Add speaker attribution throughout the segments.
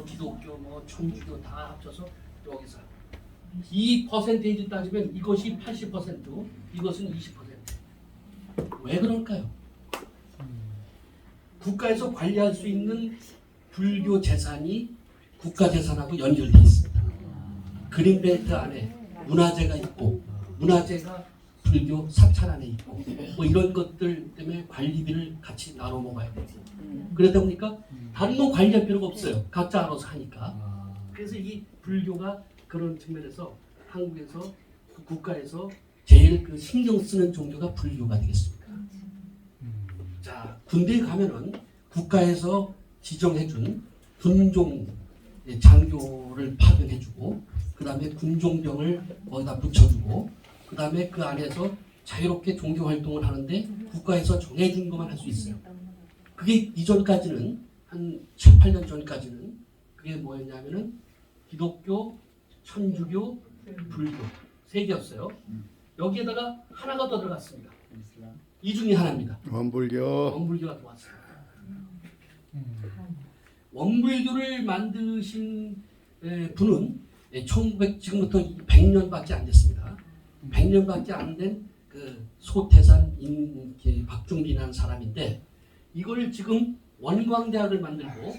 Speaker 1: 기독교, 뭐 천주교 다 합쳐서 여기서 이 퍼센테이지 따지면 이것이 80%, 이것은 20%. 왜 그럴까요? 국가에서 관리할 수 있는 불교 재산이 국가 재산하고 연결되어 있습니다. 그린벨트 안에 문화재가 있고, 문화재가 불교 사찰 안에 있고, 뭐 이런 것들 때문에 관리비를 같이 나눠 먹어야 되고, 그러다 보니까 다른 건 관리할 필요가 없어요. 각자 알아서 하니까. 그래서 이 불교가 그런 측면에서 한국에서 국가에서 제일 그 신경 쓰는 종교가 불교가 되겠습니다. 자, 군대에 가면은 국가에서 지정해준 군종 장교를 파견해주고, 그 다음에 군종병을 거기다 붙여주고, 그 다음에 그 안에서 자유롭게 종교 활동을 하는데 국가에서 정해준 것만 할 수 있어요. 그게 이전까지는 한 7, 8년 전까지는 그게 뭐였냐면은 기독교, 천주교, 불교 세 개였어요. 여기에다가 하나가 더 들어갔습니다. 이 중에 하나입니다. 원불교가 들어왔어요. 원불교를 만드신 분은 1900 지금부터 100년밖에 안 됐습니다. 100년밖에 안 된 그 소태산 박중빈이라는 사람인데, 이걸 지금 원광대학을 만들고,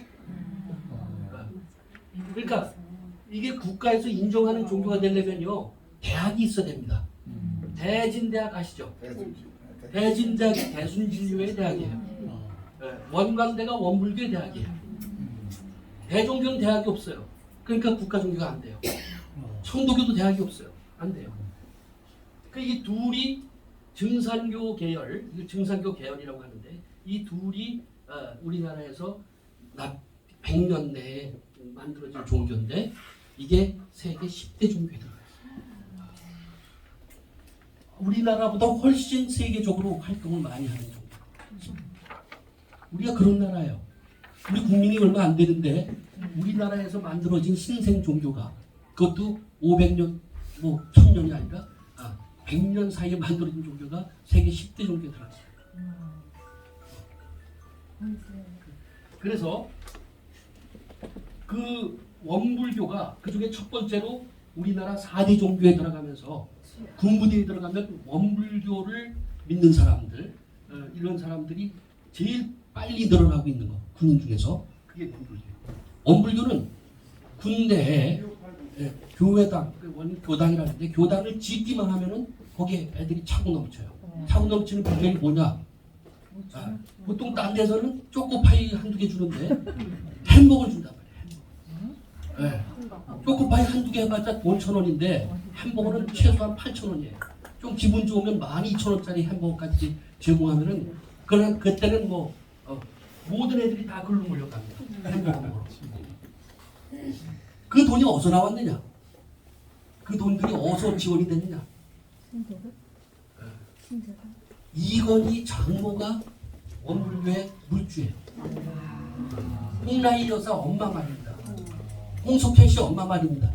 Speaker 1: 그러니까 이게 국가에서 인정하는 종교가 되려면요 대학이 있어야 됩니다. 대진대학 아시죠? 대진대학이 대순진료의 대학이에요. 원광대가 원불교의 대학이에요. 대종교는 대학이 없어요. 그러니까 국가 종교가 안 돼요. 청도교도 대학이 없어요. 안 돼요. 이 둘이 증산교 계열, 증산교 계열이라고 하는데, 이 둘이 우리나라에서 100년 내에 만들어진 종교인데, 이게 세계 10대 종교에 들어가요. 우리나라보다 훨씬 세계적으로 활동을 많이 하는 종교. 우리가 그런 나라예요. 우리 국민이 얼마 안 되는데 우리나라에서 만들어진 신생 종교가, 그것도 500년, 뭐 1000년이 아니라 100년 사이에 만들어진 종교가 세계 10대 종교에 들어갔어요. 그래서 그 원불교가 그 중에 첫 번째로 우리나라 4대 종교에 들어가면서, 군부대에 들어가면 원불교를 믿는 사람들, 이런 사람들이 제일 빨리 늘어나고 있는 거, 군인 중에서 그게 원불교예요. 원불교는 군대에 교회당, 교당이라는데, 교당을 짓기만 하면은 거기에 애들이 차고 넘쳐요. 차고 넘치는 비결이 뭐냐? 보통 딴 데서는 초코파이 한두 개 주는데 햄버거를 준단 말이에요. 초코파이 한두 개 해봤자 돈 1,000원인데 햄버거는 최소한 8,000원이에요. 좀 기분 좋으면 12,000원짜리 햄버거까지 제공하면은, 그때는 뭐 모든 애들이 다 글로 몰려갑니다. 햄버거 먹으러. 그 돈이 어디서 나왔느냐? 그 돈들이 어디서 지원이 됐느냐? 이건희 장모가 원불교의 물주예요. 홍라희 여사 엄마 말입니다. 홍석현 씨 엄마 말입니다.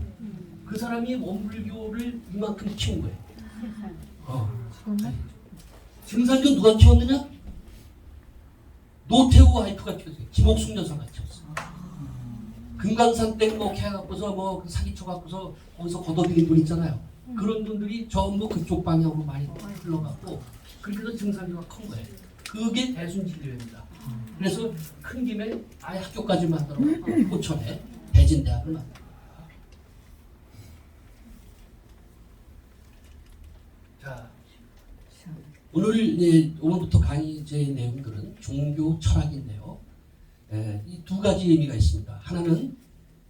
Speaker 1: 그 사람이 원불교를 이만큼 키운 거예요. 증산교 누가 키웠느냐? 노태우 와이프가 키웠어요. 김옥숙 여사가 키웠어요. 금강산 땡 뭐 해갖고서 뭐 사기쳐갖고서 거기서 걷어들인 분 있잖아요. 그런 분들이 전부 그쪽 방향으로 많이 흘러갔고, 그래서 증산교가 큰 거예요. 그게 대순진료입니다. 그래서 큰 김에 아예 학교까지 만들어 포천에 대진대학을 만들어. 자, 오늘부터 강의 제 내용들은 종교 철학인데요. 이 두 가지 의미가 있습니다. 하나는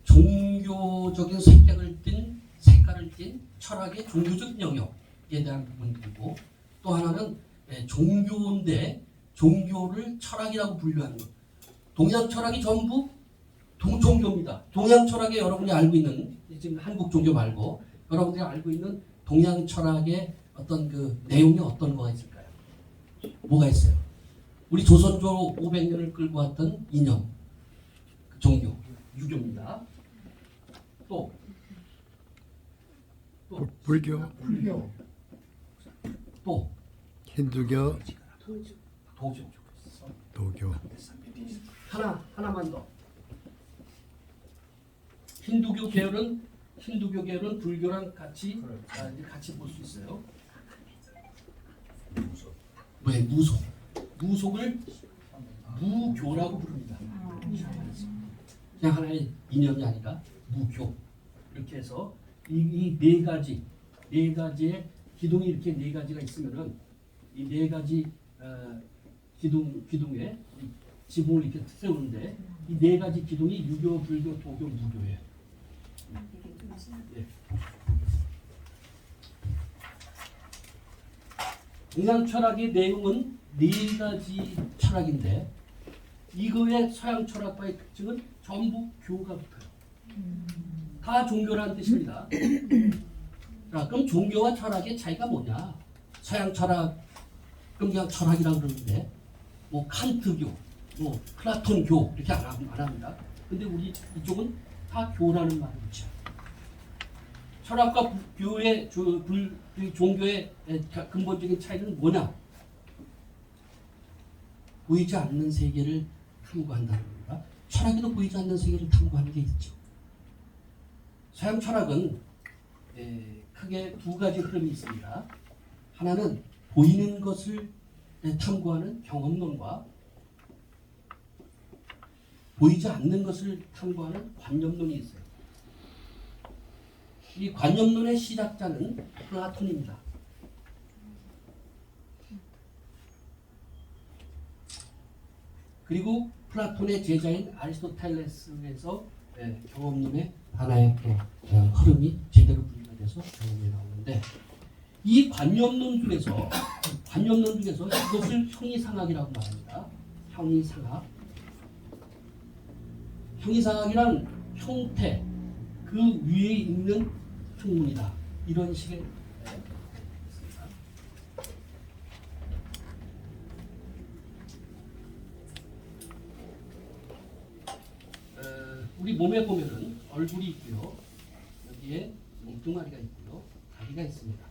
Speaker 1: 종교적인 색깔을 띤 철학의 종교적 영역에 대한 부분이고, 또 하나는 종교인데 종교를 철학이라고 분류하는 것. 동양 철학이 전부 종교입니다. 동양 철학에 여러분이 알고 있는, 지금 한국 종교 말고 여러분들이 알고 있는 동양 철학의 어떤 그 내용이 어떤 거가 있을까요? 뭐가 있어요? 우리 조선조 500년을 끌고 왔던 이념, 그 종교, 유교입니다. 또
Speaker 2: 불교,
Speaker 1: 또
Speaker 2: 힌두교,
Speaker 1: 도교.
Speaker 2: 도교,
Speaker 1: 하나만 더. 힌두교 계열은 불교랑 같이 이제 같이 볼 수 있어요. 왜 무속을 무교라고 부릅니다. 그냥 하나의 이념이 아니라 무교. 이렇게 해서 이 네 가지의 기둥이 이렇게 네 가지가 있으면은 이 네 가지 기둥에 지붕을 이렇게 세우는데 이 네 가지 기둥이 유교, 불교, 도교, 무교예요. 예. 동양 철학의 내용은 네 가지 철학인데 이거의 서양 철학과의 특징은 전부 교가 붙어요. 다 종교라는 뜻입니다. 자, 그럼 종교와 철학의 차이가 뭐냐? 서양 철학, 그럼 그냥 철학이라고 그러는데 뭐 칸트교, 뭐 플라톤교 이렇게 안 합니다. 근데 우리 이쪽은 다 교라는 말을 붙여요. 철학과 교의 종교의 근본적인 차이는 뭐냐? 보이지 않는 세계를 탐구한다는 겁니다. 철학에도 보이지 않는 세계를 탐구하는 게 있죠. 서양 철학은 크게 두 가지 흐름이 있습니다. 하나는 보이는 것을 탐구하는 경험론과 보이지 않는 것을 탐구하는 관념론이 있어요. 이 관념론의 시작자는 플라톤입니다. 그리고 플라톤의 제자인 아리스토텔레스에서 경험론의 하나의 흐름이 제대로 분리가 돼서 경험이 나오는데 이 관념론 중에서 이것을 형이상학이라고 말합니다. 형이상학이란 형태 그 위에 있는 학문이다. 이런 식의 우리 몸에 보면은 얼굴이 있고요. 여기에 몸뚱아리가 있고요. 다리가 있습니다.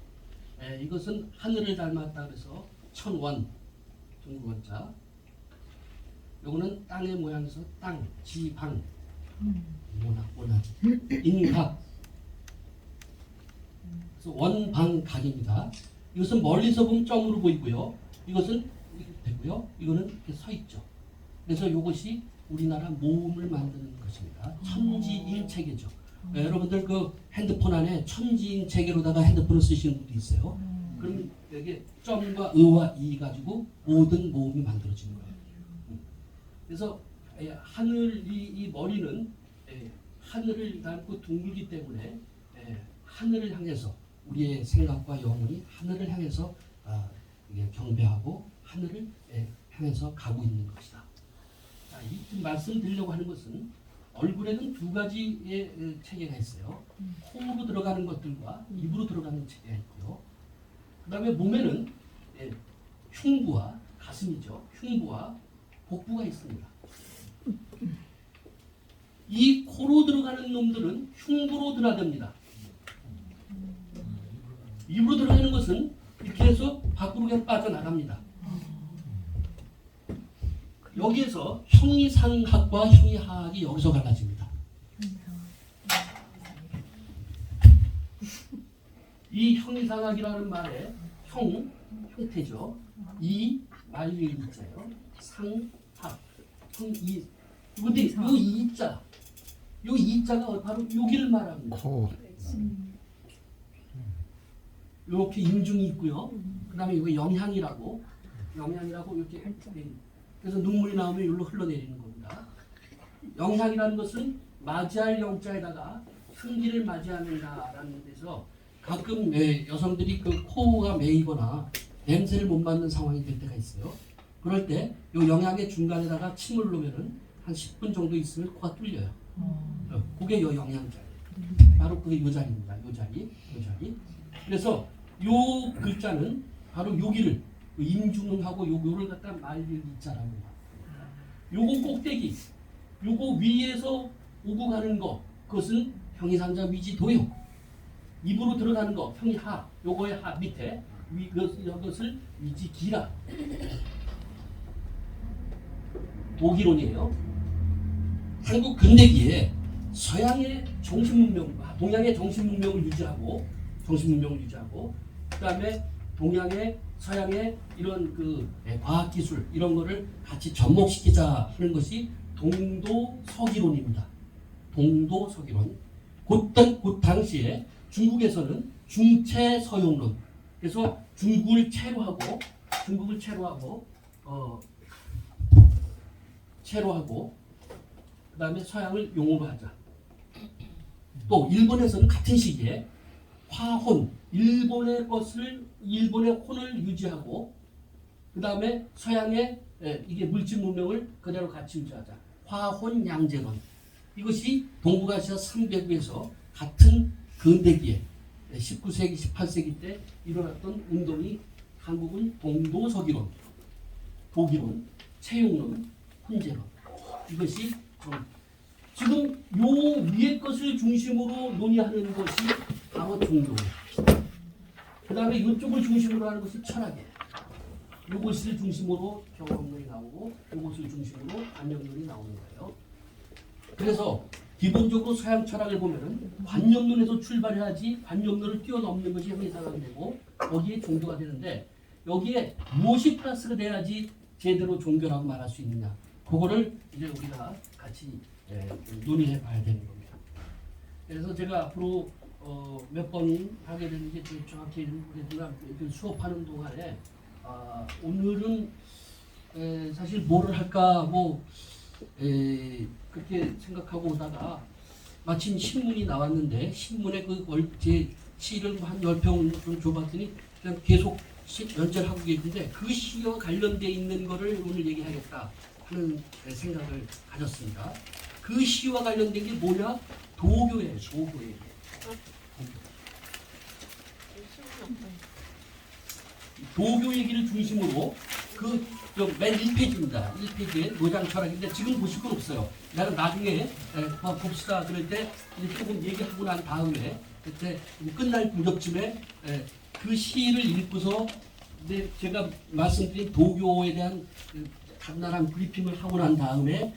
Speaker 1: 이것은 하늘을 닮았다 그래서 천원, 중국원자. 요거는 땅의 모양에서 땅, 지방, 모나, 인각. 그래서 원방각입니다. 이것은 멀리서 보면 점으로 보이고요. 이것은 이렇게 되고요. 이거는 이렇게 서 있죠. 그래서 이것이 우리나라 모음을 만드는 것입니다. 천지인체계죠. 여러분들 그 핸드폰 안에 천지인체계로다가 핸드폰을 쓰시는 분도 있어요. 그럼 여기 점과 의와 이 가지고 모든 모음이 만들어지는 거예요. 그래서 하늘 이 머리는 하늘을 닮고 둥글기 때문에 하늘을 향해서 우리의 생각과 영혼이 하늘을 향해서 경배하고 하늘을 향해서 가고 있는 것이다. 자, 이 말씀드리려고 하는 것은 얼굴에는 두 가지의 체계가 있어요. 코로 들어가는 것들과 입으로 들어가는 체계가 있고요. 그 다음에 몸에는 흉부와 가슴이죠. 흉부와 복부가 있습니다. 이 코로 들어가는 놈들은 흉부로 들어갑니다. 입으로 들어가는 것은 이렇게 해서 밖으로 그냥 빠져나갑니다. 여기에서 형이상학과 형이하학이 여기서 갈라집니다. 이 형이상학이라는 말에 형태죠. 이 말이 있잖아요. 상학, 형이. 근데 요 이자가 바로 여기를 말합니다. 이렇게 인중이 있고요. 그다음에 이거 영향이라고 이렇게 그래서 눈물이 나오면 여기로 흘러내리는 겁니다. 영향이라는 것은 맞이할 영자에다가 흥기를 맞이하는다라는 데서 가끔 여성들이 그 코가 메이거나 냄새를 못 맡는 상황이 될 때가 있어요. 그럴 때 이 영향의 중간에다가 침을 놓으면은 한 10분 정도 있으면 코가 뚫려요. 그게 요 영향자예요. 바로 그게 요 자리입니다. 요 자리. 그래서 요 글자는 바로 여기를 인중하고 요거를 갖다 말릴 이자라고 합니다. 요거 꼭대기, 요거 위에서 오고 가는 거, 그것은 형이상자 위지 도요. 입으로 들어가는 거, 형이하, 요거의 하 밑에 이것을 위지 기라. 오기론이에요. 한국 근대기에 서양의 정신문명, 동양의 정신문명을 유지하고 그다음에 동양의 서양의 이런 그 과학기술 이런 거를 같이 접목시키자 하는 것이 동도서기론입니다. 동도서기론. 그 당시에 중국에서는 중체서용론. 그래서 중국을 채로 하고 그다음에 서양을 용어로 하자. 또 일본에서는 같은 시기에 화혼, 일본의 혼을 유지하고 그다음에 서양의 이게 물질 문명을 그대로 같이 유지하자. 화혼 양제론. 이것이 동북아시아 3개국에서 같은 근대기에 19세기, 18세기 때 일어났던 운동이 한국은 동도서기론, 도기론, 채용론, 훈제론. 이것이 지금 요 위의 것을 중심으로 논의하는 것이 바로 종교예요. 그 다음에 이쪽을 중심으로 하는 것이 철학이에요. 이것을 중심으로 경험론이 나오고 이것을 중심으로 관념론이 나오는 거예요. 그래서 기본적으로 서양 철학을 보면은 관념론에서 출발해야지 관념론을 뛰어넘는 것이 형이상학이 되고 거기에 종교가 되는데 여기에 무엇이 플러스가 돼야지 제대로 종교라고 말할 수 있느냐. 그거를 이제 우리가 같이 논의해 봐야 되는 겁니다. 그래서 제가 앞으로 몇 번 하게 되는지 정확히 모르겠지만 수업하는 동안에 오늘은 사실 뭐를 할까 그렇게 생각하고 오다가 마침 신문이 나왔는데 신문에 제 시를 한 10편 좀 줘봤더니 그냥 계속 연재하고 계신데 그 시와 관련되어 있는 거를 오늘 얘기하겠다 하는 생각을 가졌습니다. 그 시와 관련된 게 뭐냐? 도교예요. 도교예요. 도교 얘기를 중심으로 맨 1페이지입니다. 1페이지에 노장 철학인데 지금 보실 건 없어요. 나는 나중에 봅시다 그럴 때 조금 얘기하고 난 다음에 그때 끝날 무렵쯤에 그 시를 읽고서 제가 말씀드린 도교에 대한 간단한 브리핑을 하고 난 다음에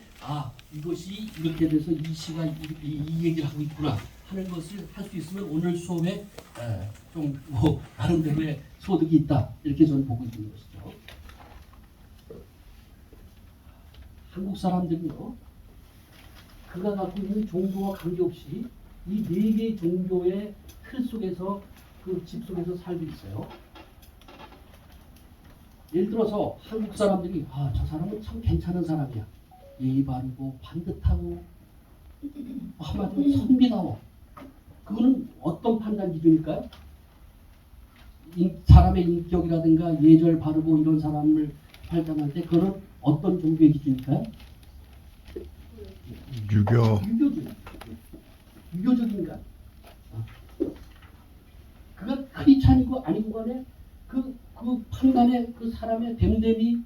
Speaker 1: 이것이 이렇게 돼서 이 시가 이 얘기를 하고 있구나 하는 것을 할 수 있으면 오늘 수업에 좀 나름대로의 소득이 있다 이렇게 저는 보고 있는 것이죠. 한국 사람들은요, 그가 갖고 있는 종교와 관계없이 이 네 개의 종교의 틀 속에서 그 집 속에서 살고 있어요. 예를 들어서 한국 사람들이 저 사람은 참 괜찮은 사람이야. 예의 바르고 반듯하고 한마디로 선비다워. 그거는 어떤 판단 기준일까요? 사람의 인격이라든가 예절 바르고 이런 사람을 판단할 때 그거는 어떤 종교의 기준일까요? 유교적인가? 그가 크리스찬이고 아니고 간에 그 판단에 그 사람의 됨됨이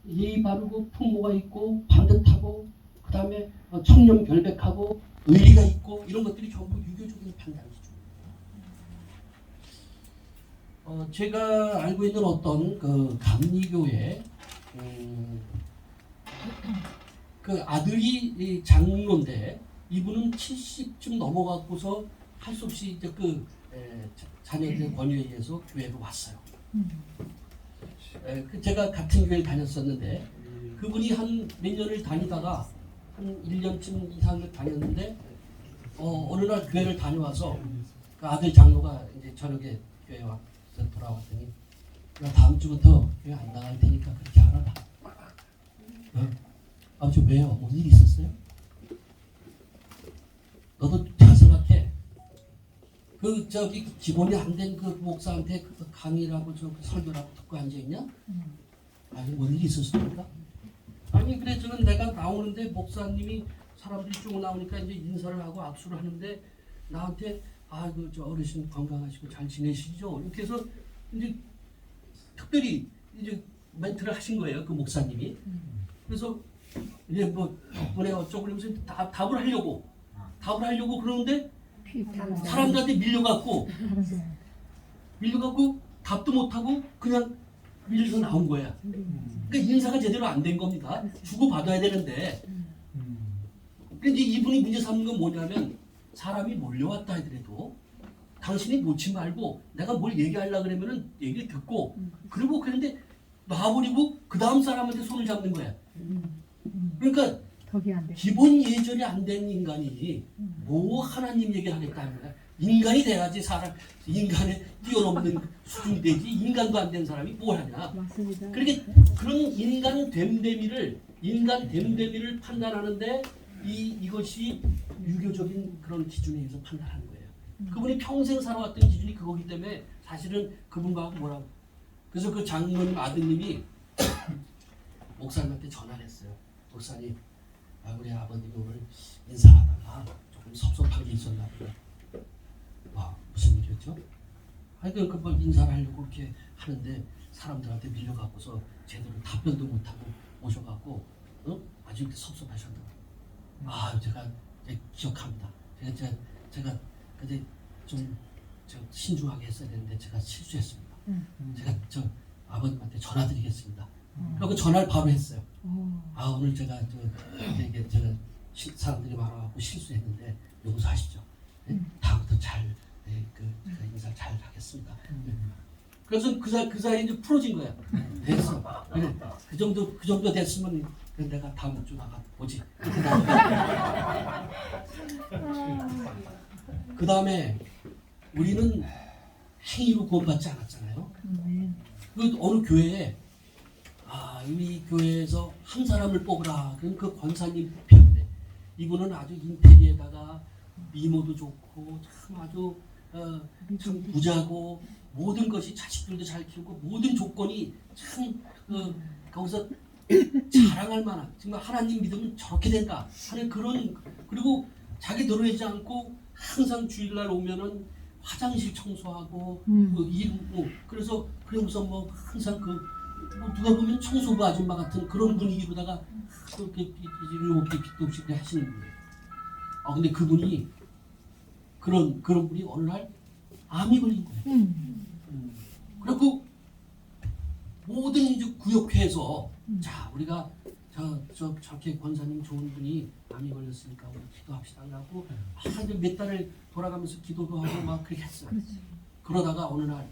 Speaker 1: 예의 바르고 풍모가 있고 반듯하고 그 다음에 청렴결백하고 의리가 있고 이런 것들이 전부 유교적인 판단이죠. 제가 알고 있는 어떤 그 감리교의 그 아들이 장로인데 이분은 70쯤 넘어가고서 할 수 없이 이제 자녀들의 권유에 의해서 교회로 왔어요. 제가 같은 교회를 다녔었는데 그분이 한 몇 년을 다니다가 한 1년쯤 이상을 다녔는데 어느 날 교회를 다녀와서 그 아들 장로가 이제 저녁에 교회에 와서 돌아왔더니 나 다음 주부터 교회 안 나갈 테니까 그렇게 알아라. 저 왜요? 무슨 일 있었어요? 너도 잘 생각해. 기본이 안 된 그 목사한테 강의라고 설교라고 듣고 앉아있냐? 아니 뭔 일이 있었습니까? 아니 그래 저는 내가 나오는데 목사님이 사람들이 쭉 나오니까 이제 인사를 하고 악수를 하는데 나한테 저 어르신 건강하시고 잘 지내시죠? 이렇게 해서 이제 특별히 이제 멘트를 하신 거예요 그 목사님이. 그래서 이제 덕분에 어쩌고 그러면서 답을 하려고 그러는데 사람들한테 밀려갖고 답도 못하고 그냥 밀려서 나온 거야. 그러니까 인사가 제대로 안 된 겁니다. 주고 받아야 되는데. 근데 이분이 문제 삼는 건 뭐냐면 사람이 몰려왔다 하더라도 당신이 놓지 말고 내가 뭘 얘기하려고 그러면은 얘기를 듣고 그리고 그런데 놔버리고 그 다음 사람한테 손을 잡는 거야. 그러니까
Speaker 3: 덕이 안 돼.
Speaker 1: 기본 예절이 안 된 인간이 뭐 하나님 얘기하겠다는 거야. 인간이 돼야지 사람 인간에 뛰어넘는 수준이 되지 인간도 안 된 사람이 뭘 하냐.
Speaker 3: 맞습니다.
Speaker 1: 그렇게 그런 인간 됨됨이를 판단하는데 이것이 유교적인 그런 기준에 의해서 판단하는 거예요. 그분이 평생 살아왔던 기준이 그거기 때문에 사실은 그분과 뭐라고. 그래서 그 장로님 아드님이 목사님한테 전화를 했어요. 목사님, 우리 아버님이 오늘 인사하다가 조금 섭섭한 게 있었나 보다. 와, 무슨 일이었죠? 그러니까 뭐 인사를 하려고 그렇게 하는데 사람들한테 밀려가고서 제대로 답변도 못하고 오셔갖고 아주 이렇게 섭섭하셨다고. 제가 이제 기억합니다. 제가 근데 좀 신중하게 했어야 되는데 제가 실수했습니다. 제가 저 아버님한테 전화드리겠습니다. 그리고 전화를 바로 했어요. 오늘 제가 이게 제가 사람들이 많아갖고 실수했는데 용서하십시오. 네? 다음부터 잘 제가 인사 잘 하겠습니다. 그래서 그 사이에 이제 풀어진 거야. 됐어. 그래. 그 정도 됐으면 내가 다음 주 나가 보지. 그 다음에 우리는 행위로 구원받지 않았잖아요. 그 어느 교회에 이 교회에서 한 사람을 뽑으라. 그럼 그 권사님 뽑혔는데 이분은 아주 인테리에다가 미모도 좋고 참 아주 참 부자고 모든 것이 자식들도 잘 키우고 모든 조건이 참 거기서 자랑할 만한 정말 하나님 믿으면 저렇게 된다 하는 그런 그리고 자기 드러내지 않고 항상 주일날 오면은 화장실 청소하고 그래서 그러면서 뭐 항상 누가 보면 청소부 아줌마 같은 그런 분위기로다가 그렇게 이렇게 빛도 없이 하시는 분이에요. 근데 그분이 그런 분이 어느 날 암이 걸린 거예요. 그리고 모든 이제 구역회에서 자 우리가 저렇게 권사님 좋은 분이 암이 걸렸으니까 우리 기도합시다 하고 이제 몇 달을 돌아가면서 기도도 하고 막 그렇게 했어요. 그러다가 어느 날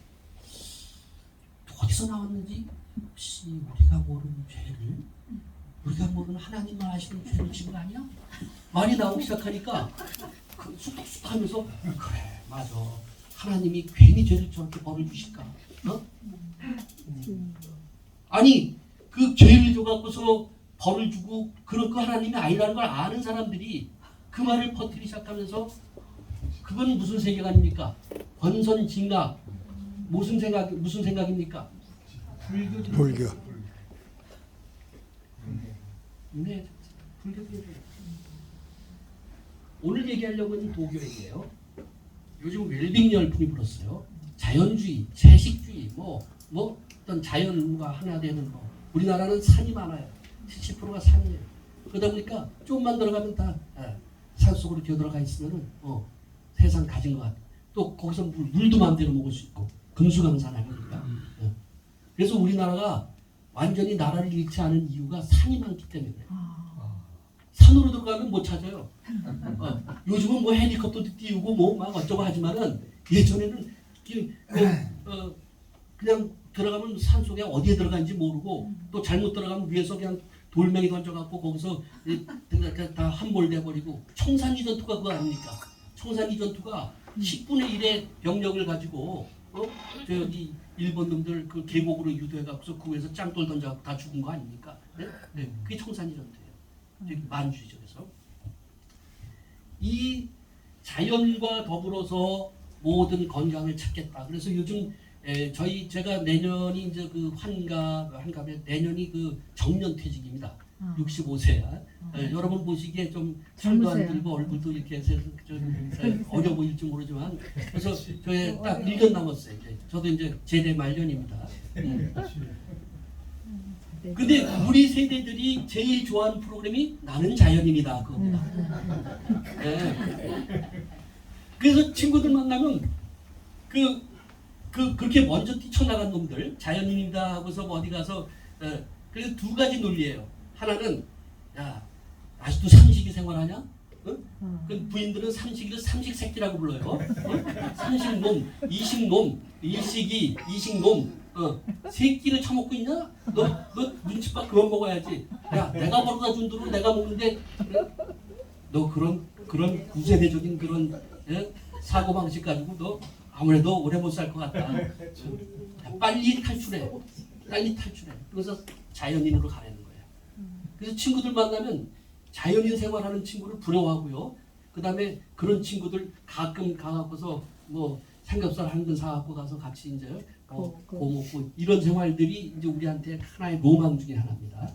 Speaker 1: 어디서 나왔는지 혹시 우리가 모르는 죄를 우리가 모르는 하나님만 아시는 죄를 지은 거 아니야? 말이 나오기 시작하니까 쑥덕쑥 하면서 그래 맞아 하나님이 괜히 죄를 저렇게 벌을 주실까? 아니 그 죄를 줘갖고서 벌을 주고 그런 거 하나님이 아니라는 걸 아는 사람들이 그 말을 퍼뜨리기 시작하면서 그건 무슨 세계관입니까? 권선징악 무슨 생각입니까?
Speaker 2: 불교.
Speaker 1: 네, 불교죠. 오늘 얘기하려고 하는 도교예요. 요즘 웰빙 열풍이 불었어요. 자연주의, 채식주의, 뭐 어떤 자연과 하나 되는 거. 우리나라는 산이 많아요. 70%가 산이에요. 그러다 보니까 조금만 들어가면 다 산속으로 기어들어가 있으면은 세상 가진 것 같아. 또 거기서 물도 마음대로 먹을 수 있고 금수강산 아닙니까? 그래서 우리나라가 완전히 나라를 잃지 않은 이유가 산이 많기 때문에 산으로 들어가면 못 찾아요. 요즘은 뭐 헬리콥터도 띄우고 뭐 막 어쩌고 하지만은 예전에는 그냥 들어가면 산 속에 어디에 들어간지 모르고 또 잘못 들어가면 위에서 그냥 돌멩이 던져갖고 거기서 다 함몰돼 버리고 청산리 전투가 그거 아닙니까? 청산리 전투가 10분의 1의 병력을 가지고 저기 일본 놈들 그 계곡으로 유도해갖고서 그 위에서 짱돌 던져갖고 다 죽은 거 아닙니까? 네? 그게 청산리 전투예요. 저기 만주죠. 그래서 이 자연과 더불어서 모든 건강을 찾겠다. 그래서 요즘 제가 내년이 이제 그 환갑에 내년이 그 정년퇴직입니다. 65세야. 여러분 보시기에 좀 살도 안 들고 얼굴도 이렇게 좀 어려 보일지 모르지만 그래서 저에 딱 1년 남았어요. 저도 이제 제대 말년입니다. 근데 우리 세대들이 제일 좋아하는 프로그램이 나는 자연인이다 그겁니다. 그래서 친구들 만나면 그렇게 먼저 뛰쳐나간 놈들 자연인이다 하고서 어디 가서 그래서 두 가지 논리예요. 하나는 야 아직도 상식이 생활하냐? 그 부인들은 삼식이를 삼식새끼라고 불러요. 삼식놈, 이식놈, 일식이, 이식놈. 새끼를 처먹고 있냐? 너 눈치밥 그만 먹어야지. 야, 내가 벌어다 준 돈으로 내가 먹는데 너 그런 구세대적인 그런 사고 방식 가지고 너 아무래도 오래 못 살 것 같다. 빨리 탈출해. 빨리 탈출해. 그래서 자연인으로 가라는 거예요. 그래서 친구들 만나면 자연인 생활하는 친구를 부러워하고요. 그 다음에 그런 친구들 가끔 가갖고서 뭐 삼겹살 한 근 사갖고 가서 같이 이제 고 먹고 이런 생활들이 이제 우리한테 하나의 로망 중에 하나입니다.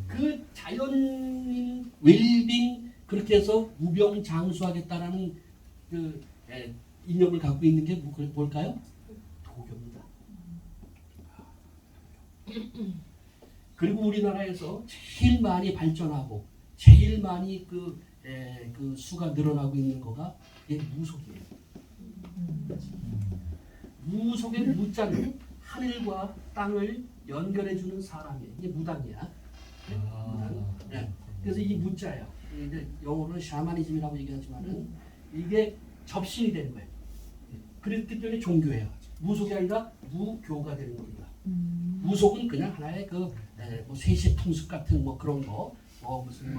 Speaker 1: 그 자연인 웰빙 그렇게 해서 무병장수하겠다라는 그 이념을 갖고 있는 게 뭘까요? 도교입니다. 그리고 우리나라에서 제일 많이 발전하고 제일 많이 그 수가 늘어나고 있는 거가 이게 무속이에요. 무속의 무자는 하늘과 땅을 연결해주는 사람이에요. 이게 무당이야. 무당. 네. 그래서 이 무자예요. 이제 영어로는 샤머니즘이라고 얘기하지만은 이게 접신이 되는 거예요. 그랬기 때문에 종교예요. 무속이 아니라 무교가 되는 겁니다. 무속은 그냥 하나의 뭐 세시 풍습 같은 뭐 그런 거, 무슨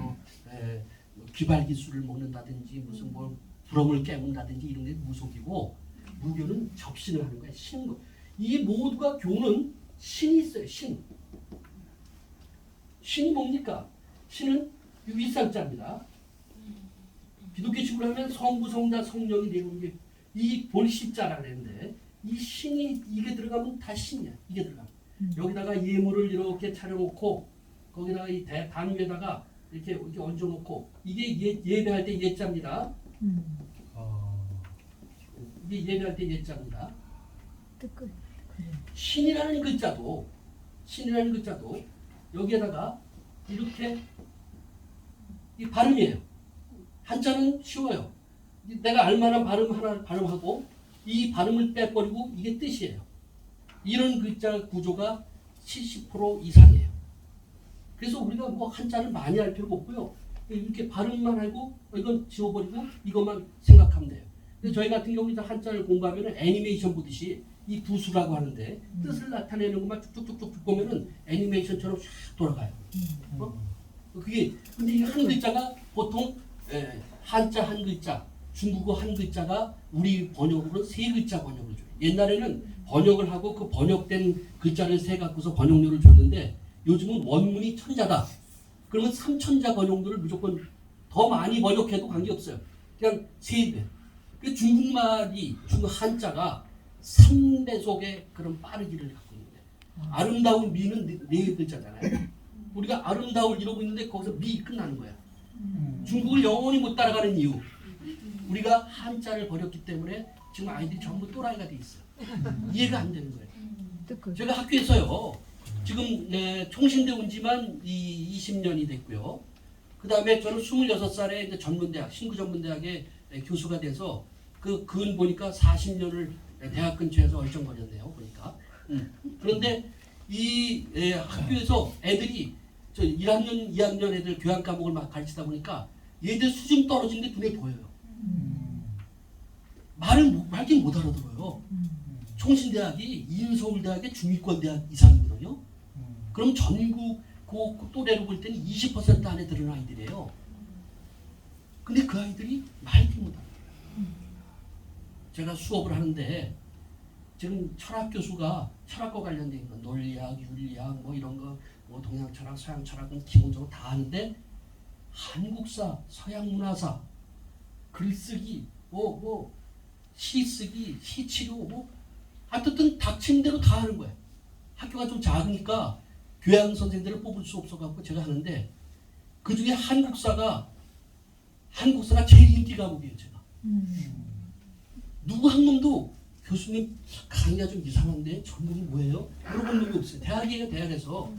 Speaker 1: 귀발 기술을 먹는다든지 무슨 뭐 부럼을 깨문다든지 이런 게 무속이고, 무교는 접신을 하는 거예요. 신. 이 모두가 교는 신이 있어요. 신. 신이 뭡니까? 신은 윗상자입니다. 기독교식으로 하면 성부, 성자, 성령이 되는 게 이 볼십자라 그랬는데 이 신이 이게 들어가면 다 신이야. 이게 들어가면 여기다가 예물을 이렇게 차려놓고 거기다가 이 당 위에다가 이렇게 얹어놓고 이게 예배할 때 예자입니다. 이게 예배할 때 예자입니다. 신이라는 글자도 여기에다가 이렇게 이 발음이에요. 한자는 쉬워요. 내가 알만한 발음 하나 발음하고 이 발음을 빼버리고 이게 뜻이에요. 이런 글자 구조가 70% 이상이에요. 그래서 우리가 뭐 한자를 많이 할 필요가 없고요. 이렇게 발음만 하고 이건 지워버리고 이것만 생각하면 돼요. 그래서 저희 같은 경우는 한자를 공부하면 애니메이션 보듯이 이 부수라고 하는데 뜻을 나타내는 것만 쭉쭉쭉쭉 보면은 애니메이션처럼 쫙 돌아가요. 그게 근데 이 한 글자가 보통 한자 한 글자, 중국어 한 글자가 우리 번역으로는 세 글자 번역을 줘요. 옛날에는 번역을 하고 그 번역된 글자를 세 갖고서 번역료를 줬는데 요즘은 원문이 천자다. 그러면 3천자 번역료를 무조건 더 많이 번역해도 관계없어요. 그냥 세 배. 그 중국말이 중국 한자가 3배속의 그런 빠르기를 갖고 있는데 아름다운 미는 네 글자잖아요. 우리가 아름다울 이러고 있는데 거기서 미 끝나는 거야. 중국을 영원히 못 따라가는 이유. 우리가 한자를 버렸기 때문에 지금 아이들이 전부 또라이가 돼 있어요. 이해가 안 되는 거예요. 제가 학교에서요. 지금 총신대 온 지만 20년이 됐고요. 그 다음에 저는 26살에 이제 전문대학, 신구전문대학에 교수가 돼서 그건 보니까 40년을 대학 근처에서 얼쩡거렸네요. 보니까. 그런데 이 학교에서 애들이 저 1학년, 2학년 애들 교양 과목을 막 가르치다 보니까 얘들 수준 떨어진 게 눈에 보여요. 말긴 못 알아들어요. 총신대학이 인서울대학의 중위권 대학 이상이거든요. 그럼 전국 그 또래로 볼 때는 20% 안에 들은 아이들이에요. 근데 그 아이들이 말도 못 알아요. 제가 수업을 하는데 지금 철학 교수가 철학과 관련된 거, 논리학, 윤리학 뭐 이런 거, 뭐 동양 철학, 서양 철학은 기본적으로 다 하는데 한국사, 서양 문화사, 글쓰기, 시쓰기, 시치료, 하여튼 닥친 대로 다 하는 거예요. 학교가 좀 작으니까 교양 선생들을 뽑을 수 없어갖고 제가 하는데 그 중에 한국사가 제일 인기 과목이에요. 제가 누구 한 놈도 교수님 강의가 좀 이상한데 전공이 뭐예요? 물어본 놈이 없어요. 대학이에요. 대학에서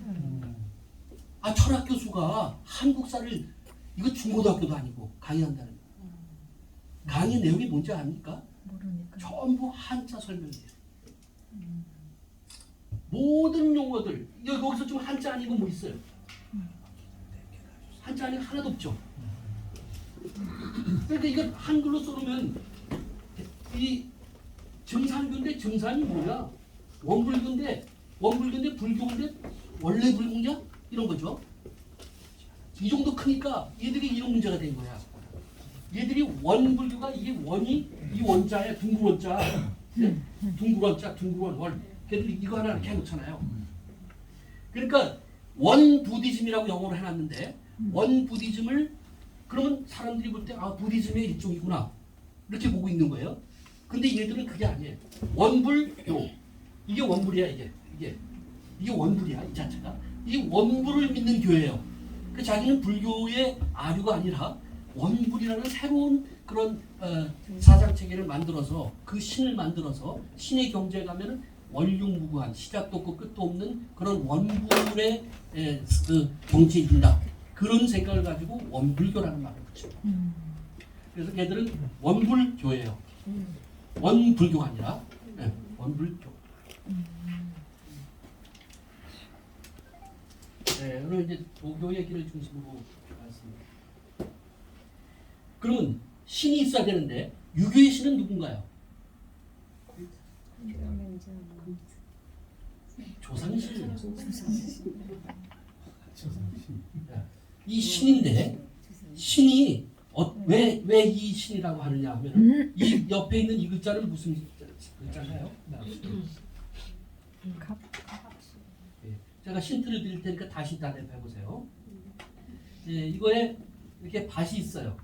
Speaker 1: 철학 교수가 한국사를 이거 중고등학교도 아니고 강의한다는 거예요. 강의 내용이 뭔지 압니까? 모르니까. 전부 한자 설명이에요. 모든 용어들 여기서 좀 한자 아니고 뭐 있어요? 한자 아니고 하나도 없죠. 그러니까 이거 한글로 써놓으면 이 정산교인데 정산이 뭐야? 원불교인데 불교인데 원래 불교냐? 이런 거죠. 이 정도 크니까 얘들이 이런 문제가 된 거야. 얘들이 원불교가 이게 원이 이 원자에 둥글원자, 네? 둥글원 월. 걔들이 이거 하나 이렇게 해놓잖아요. 그러니까 원 부디즘이라고 영어로 해놨는데 원 부디즘을 그러면 사람들이 볼 때 아 부디즘의 일종이구나 이렇게 보고 있는 거예요. 근데 얘들은 그게 아니에요. 원불교 이게 원불이야 이게 원불이야 이 자체가 이 원불을 믿는 교회예요. 그 자기는 불교의 아류가 아니라 원불이라는 새로운 그런 사상 체계를 만들어서 그 신을 만들어서 신의 경제에 가면은 원흉무구한 시작도 없고 끝도 없는 그런 원불의 그 경지에 이른다. 그런 생각을 가지고 원불교라는 말을 붙여요. 그래서 걔들은 원불교예요. 원불교가 아니라 원불교. 네, 오늘 이제 도교 얘기를 중심으로 말씀드립니다. 그러면 신이 있어야 되는데 유교의 신은 누군가요? 조상신. 이 신인데 신이 왜 이 신이라고 하느냐 하면 이 옆에 있는 이 글자는 무슨 글자인가요? 제가 힌트를 드릴 테니까 다시 대답해 보세요. 이거에 이렇게 밭이 있어요.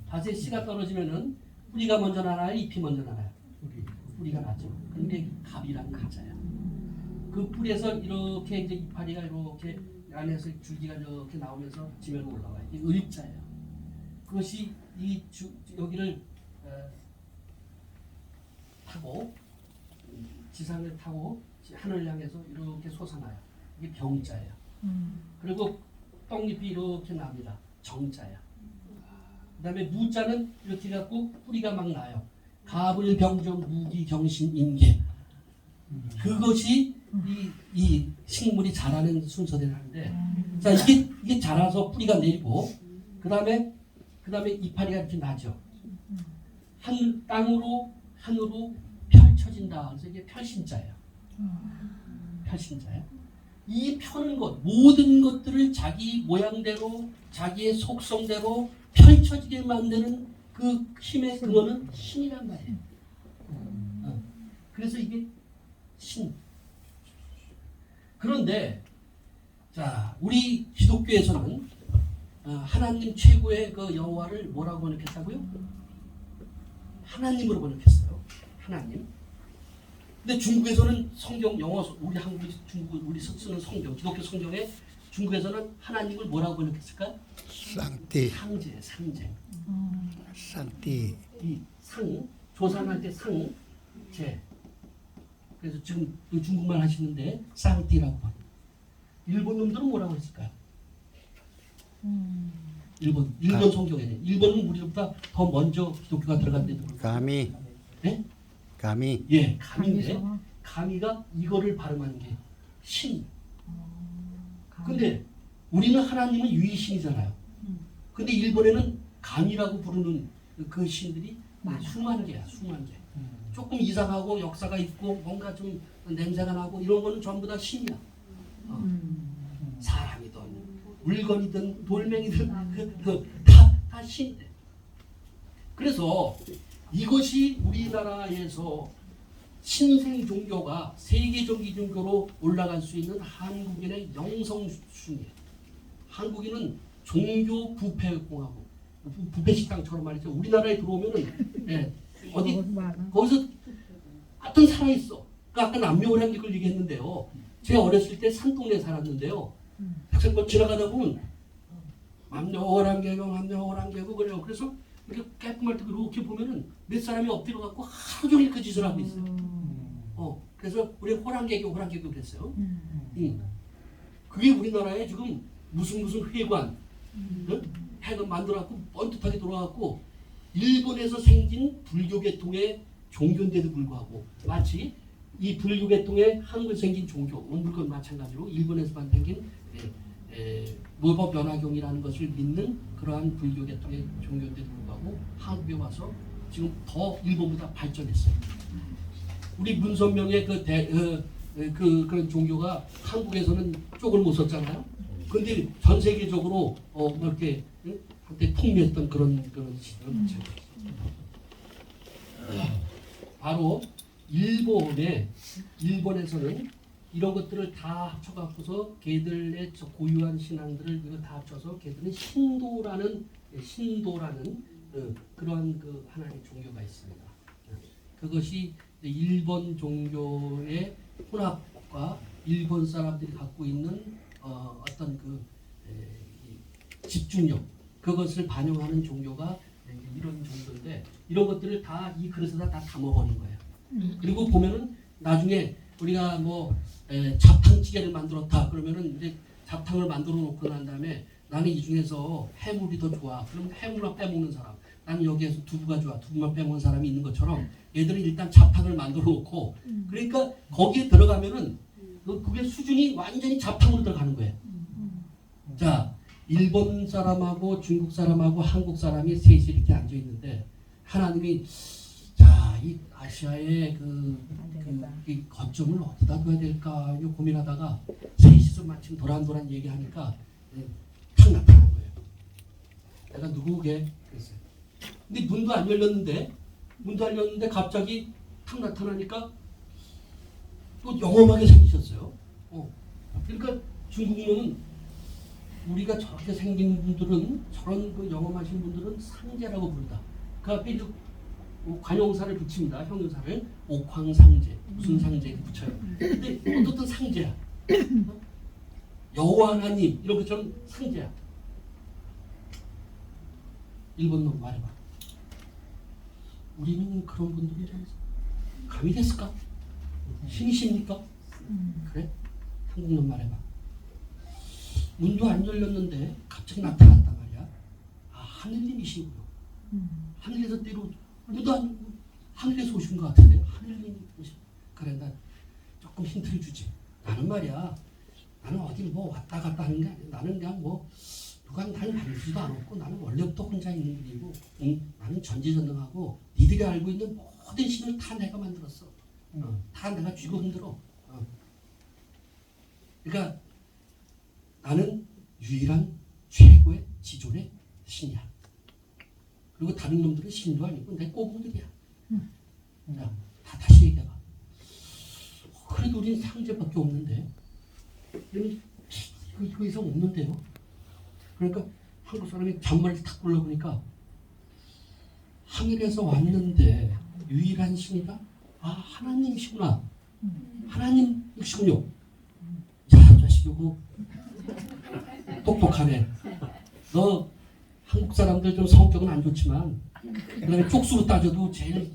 Speaker 1: 밭에 씨가 떨어지면은 뿌리가 먼저 나나요? 잎이 먼저 나나요? 뿌리가 나죠. 근데 갑이라는 글자예요. 그 뿌리에서 이렇게 이제 이파리가 이렇게 안에서 줄기가 이렇게 나오면서 지면으로 올라와요. 이게 을자예요. 그것이 여기를 타고 지상을 타고 하늘을 향해서 이렇게 솟아나요. 이게 병자예요. 그리고 떡잎이 이렇게 납니다. 정자야. 그 다음에 무자는 이렇게 갖고 뿌리가 막 나요. 가불, 병정, 무기, 경신, 인계. 그것이 이 식물이 자라는 순서대로 하는데, 자 이게 자라서 뿌리가 내리고, 그 다음에 이파리가 이렇게 나죠. 땅으로 하늘로 펼쳐진다. 그래서 이게 펼신자예요. 펼신자예요. 이 펴는 것, 모든 것들을 자기 모양대로, 자기의 속성대로 펼쳐지게 만드는 그 힘의 근원은 신이란 말이에요. 그래서 이게 신. 그런데 자 우리 기독교에서는 하나님 최고의 그 여호와를 뭐라고 번역했다고요? 하나님으로 번역했어요. 하나님. 근데 중국에서는 성경 영어 우리 한국 중국 우리 쓰는 성경 기독교 성경에 중국에서는 하나님을 뭐라고 번역했을까?
Speaker 2: 상띠.
Speaker 1: 상제.
Speaker 2: 상띠.
Speaker 1: 이 상 조상할 때 상제. 그래서 지금 중국말 하시는데 쌍띠라고 합니다. 일본 놈들은 뭐라고 했을까요? 일본 성경에는 일본은 우리보다 더 먼저 기독교가 들어간데도
Speaker 2: 가미.
Speaker 1: 네?
Speaker 2: 가미.
Speaker 1: 예, 가미인데 가미가 이거를 발음하는 게 신. 근데 우리는 하나님은 유일신이잖아요. 근데 일본에는 가미라고 부르는 그 신들이 수만 개야, 수만 개. 조금 이상하고 역사가 있고 뭔가 좀 냄새가 나고 이런 거는 전부 다 신이야. 사람이든 물건이든 돌멩이든 다 신이래. 그래서 이것이 우리나라에서 신생 종교가 세계적 이종교로 올라갈 수 있는 한국인의 영성순이에요. 한국인은 종교 부패공화국, 부패식당처럼 말이죠. 우리나라에 들어오면은 어디 거기서 하여튼 살아있어. 그러니까 아까 남묘호랑객을 얘기했는데요. 제가 어렸을 때 산동네에 살았는데요. 그래서 뭐 지나가다 보면 남묘호랑객고 그래요. 그래서 이렇게 깨끗할 때 이렇게 보면은 몇 사람이 엎드려 갖고 하루 종일 그 짓을 하고 있어요. 그래서 우리 호랑개교 그랬어요. 그게 우리나라에 지금 무슨 회관, 해가 만들어갖고 뻔듯하게 돌아갖고 일본에서 생긴 불교 계통의 종교인데도 불구하고 마치 이 불교 계통의 한국에 생긴 종교, 물건 마찬가지로 일본에서만 생긴 무법 연화경이라는 것을 믿는 그러한 불교 계통의 종교인데도 불구하고 한국에 와서 지금 더 일본보다 발전했어요. 우리 문선명의 그런 종교가 한국에서는 쪽을 못 썼잖아요. 근데 전 세계적으로 이렇게 한때 풍미했던 그런 시대를 붙여요. 바로 일본에서는 이런 것들을 다 합쳐갖고서 걔들의 고유한 신앙들을 이거 다 합쳐서 걔들은 신도라는 그러한 그 하나님의 종교가 있습니다. 그것이 일본 종교의 혼합과 일본 사람들이 갖고 있는 어떤 그 집중력, 그것을 반영하는 종교가 이런 종교인데, 이런 것들을 다 이 그릇에다 다 담아버린 거예요. 그리고 보면은 나중에 우리가 뭐 잡탕찌개를 만들었다 그러면은 이제 잡탕을 만들어 놓고 난 다음에 나는 이 중에서 해물이 더 좋아. 그럼 해물만 빼먹는 사람, 나는 여기에서 두부가 좋아. 두부만 빼먹는 사람이 있는 것처럼 얘들은 일단 잡탕을 만들어 놓고, 그러니까 거기에 들어가면은 그게 수준이 완전히 잡탕으로 들어가는 거예요. 자, 일본 사람하고 중국 사람하고 한국 사람이 셋이 이렇게 앉아 있는데 하나님이 자, 이 아시아의 이 거점을 어디다 둬야 될까 고민하다가 셋이서 마침 도란도란 얘기하니까 탁 나타난 거예요. 내가 누구게 그랬어요. 근데 문도 안 열렸는데 갑자기 탁 나타나니까 또 영험하게 생기셨어요. 그러니까 중국놈은 우리가 저렇게 생긴 분들은, 저런 그 영험하신 분들은 상제라고 부른다. 그 앞에 관용사를 붙입니다. 형용사를 옥황상제, 무슨 상제 붙여요. 근데 어떻든 상제야. 여호와 하나님 이런 것처럼 상제야. 일본 놈 말해봐. 우리는 그런 분들이 감이 됐을까? 신이십니까? 그래? 한국 놈 말해봐. 문도 안 열렸는데 갑자기 나타났단 말이야. 아, 하늘님이시군요. 하늘에서 때로 문도 안 열고 하늘에서 오신 것 같은데 하늘님이 오신. 그래, 나 조금 힌트를 주지. 나는 말이야, 나는 어디 뭐 왔다 갔다 하는 게 아니야. 나는 그냥 뭐 누가 나를 만들지도 않았고, 나는 원래부터 혼자 있는 분이고, 나는 전지전능하고 니들이 알고 있는 모든 신을 다 내가 만들었어. 다 내가 쥐고 흔들어. 그러니까 나는 유일한 최고의 지존의 신이야. 그리고 다른 놈들은 신도 아니고 내 꼬붕들이야. 자, 다시 얘기해봐. 그래도 우리는 상제밖에 없는데, 이거 이상 없는데요. 그러니까 한국 사람이 잔머리를 탁 굴러보니까 하늘에서 왔는데 유일한 신이다? 아, 하나님이시구나. 하나님이시군요. 야, 자식 이거 똑똑하네. 너 한국 사람들 좀 성격은 안 좋지만, 그다음에 쪽수로 따져도 제일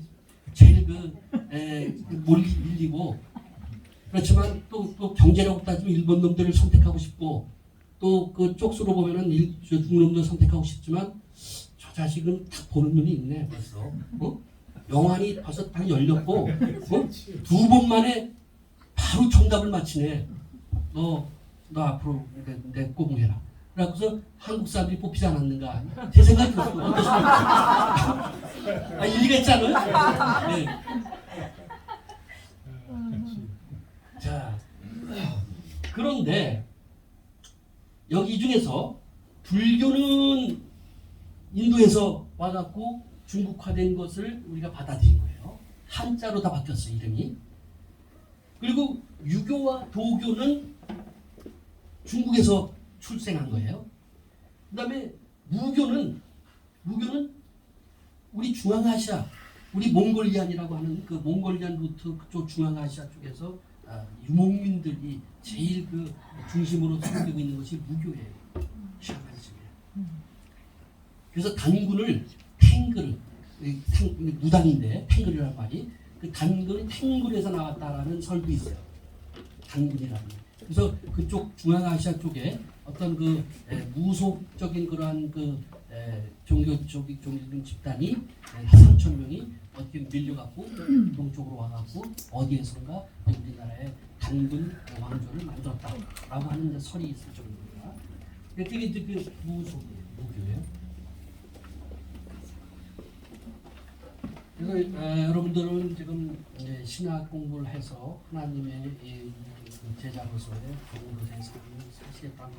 Speaker 1: 밀리고, 그렇지만 또 경제력으로 따지면 일본 놈들을 선택하고 싶고, 또 그 쪽수로 보면은 중국 놈들 선택하고 싶지만, 저 자식은 딱 보는 눈이 있네 벌써. 영안이 벌써 딱 열렸고, 두 번 만에 바로 정답을 맞히네. 너 앞으로 내 꼬붕해라. 그래서 한국 사람들이 뽑히지 않았는가? 제 생각이 그렇습니다. 어떠십니까? 아, 일리가 있지 않아요? 네. 자, 그런데 여기 중에서 불교는 인도에서 와갖고 중국화된 것을 우리가 받아들인 거예요. 한자로 다 바뀌었어요, 이름이. 그리고 유교와 도교는 중국에서 출생한 거예요. 그 다음에 무교는 우리 중앙아시아, 우리 몽골리안이라고 하는 그 몽골리안 루트 그쪽 중앙아시아 쪽에서 유목민들이 제일 그 중심으로 섬기고 있는 것이 무교예요. 샤머니즘이에요. 그래서 단군을 탱글, 무당인데 탱글이라는 말이, 그 단군이 탱글에서 나왔다라는 설도 있어요. 단군이라는. 그래서 그쪽 중앙아시아 쪽에 어떤 그 무속적인 그러한 그 종교적인 집단이 한 3,000명이 어떻게 밀려갖고 동쪽으로 와갖고 어디에선가 우리나라의 단군 왕조를 만들었다라고 하는 설이 있을 정도입니다. 되게 이제 그 무교예요. 그래서 여러분들은 지금 이제 신학 공부를 해서 하나님의 그 제자로서의 좋은 것에 삶을 사시겠다는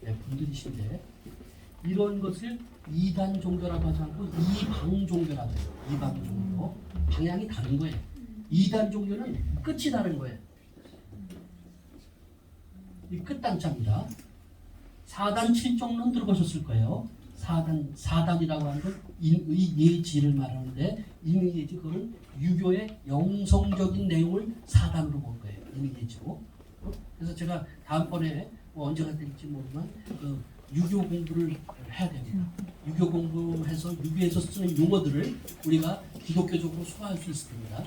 Speaker 1: 그런 분들이신데 이런 것을 이단 종교라고 하지 않고 이방 종교라고 해요. 이방 종교. 방향이 다른 거예요. 이단 종교는 끝이 다른 거예요. 이 끝단자입니다. 4단 7종론 들어보셨을 거예요. 4단이라고 하는 건 예지를 말하는데 인의예지 그거는 유교의 영성적인 내용을 4단으로 본 거예요. 인의예지로. 그래서 제가 다음번에 뭐 언제가 될지 모르지만 그 유교 공부를 해야 됩니다. 유교 공부해서 유교에서 쓰는 용어들을 우리가 기독교적으로 소화할 수 있을 겁니다.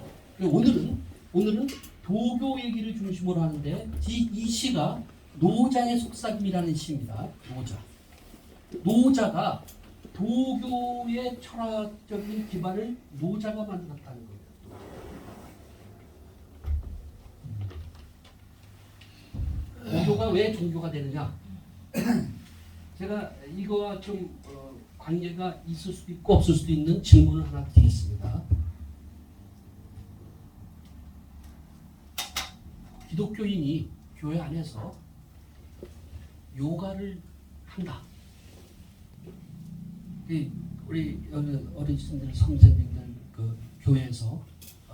Speaker 1: 오늘은 도교 얘기를 중심으로 하는데 이 시가 노자의 속삭임이라는 시입니다. 노자가 도교의 철학적인 기반을 노자가 만들었다는 거예요. 도교가 왜 종교가 되느냐? 제가 이거와 좀 관계가 있을 수도 있고 없을 수도 있는 질문을 하나 드리겠습니다. 기독교인이 교회 안에서 요가를 한다. 우리 어르신들, 선생님들 그 교회에서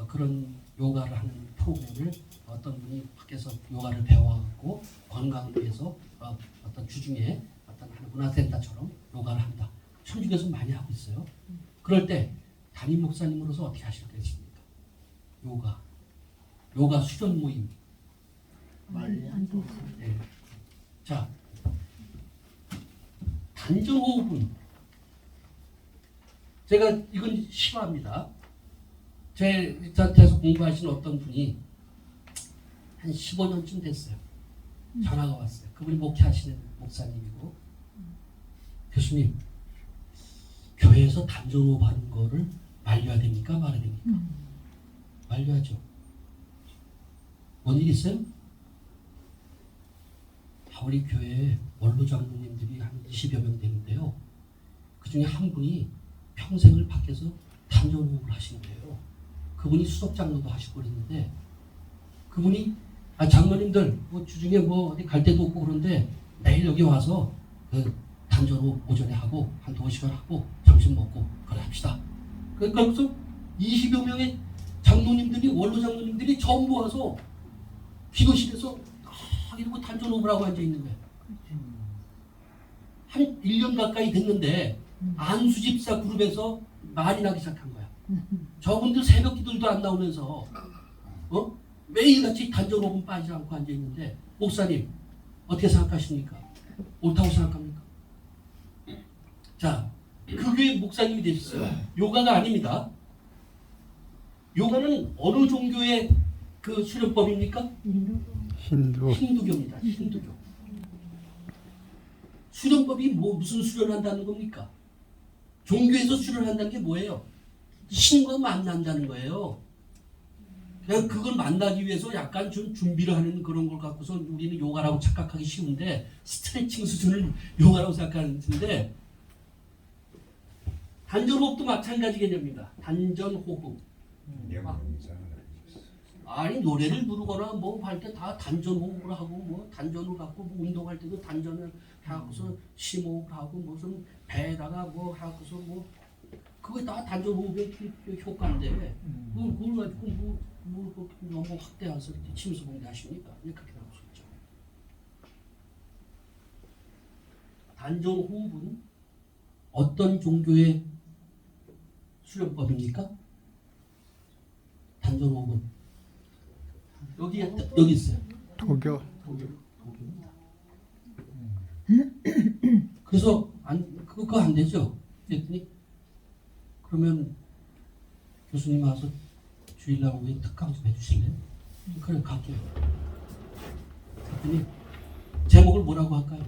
Speaker 1: 그런 요가를 하는 프로그램을 어떤 분이 밖에서 요가를 배워갖고 건강을 위해서 어떤 주중에 어떤 문화센터처럼 요가를 한다. 천주교에서 많이 하고 있어요. 그럴 때 담임 목사님으로서 어떻게 하실 것입니까? 요가 수련 모임. 네. 자, 단전호흡은 제가 이건 싫어합니다. 저한테서 공부하신 어떤 분이 한 15년쯤 됐어요. 전화가 왔어요. 그분이 목회하시는 목사님이고, 교수님, 교회에서 단전호흡 하는 거를 말려야 됩니까? 말아야 됩니까? 말려야죠. 뭔 일 있어요? 우리 교회에 원로 장로님들이 한 20여 명 되는데요. 그 중에 한 분이 평생을 밖에서 단전호흡을 하시는 거예요. 그분이 수석 장로도 하시고 그랬는데 그분이 장로님들 뭐 주중에 뭐 어디 갈 데도 없고 그런데 매일 여기 와서 그 단전호흡 오전에 하고 한 2시간 하고 점심 먹고 그래 합시다. 그래서 20여 명의 장로님들이 원로 장로님들이 전부 와서 기도실에서 이러고 단전호흡을 하고 앉아 있는 거예요. 한 1년 가까이 됐는데 안수집사 그룹에서 말이 나기 시작한 거야. 저분들 새벽 기도도 안 나오면서 매일같이 단전호흡은 빠지지 않고 앉아 있는데 목사님 어떻게 생각하십니까? 옳다고 생각합니까? 자, 그 교회 목사님이 되셨어요. 요가가 아닙니다. 요가는 어느 종교의 그 수련법입니까? 힌두교입니다. 힌두교. 수련법이 무슨 수련한다는 겁니까? 종교에서 수련한다는 게 뭐예요? 신과 만난다는 거예요. 그냥 그걸 만나기 위해서 약간 좀 준비를 하는 그런 걸 갖고서 우리는 요가라고 착각하기 쉬운데 스트레칭 수준을 요가라고 생각하는데 단전호흡도 마찬가지 개념입니다. 단전호흡. 아니 노래를 부르거나 뭐 할 때 다 단전호흡을 하고 뭐 단전을 갖고 뭐 운동할 때도 단전을 하고서 심호흡을 하고 무슨 배에다가 뭐 하고서 뭐 그거 다 단전호흡의 효과인데 그걸 가지고 뭐 너무 확대해서 이렇게 침수봉대 하십니까? 그렇게 나올 수 있죠. 단전호흡은 어떤 종교의 수련법입니까? 단전호흡은 여기 있어요.
Speaker 2: 도교.
Speaker 1: 그래서 그거 안 되죠. 그랬더니 그러면 교수님 와서 주일날 오후에 특강 좀 해주실래요? 그래 갈게요. 그랬더니 제목을 뭐라고 할까요?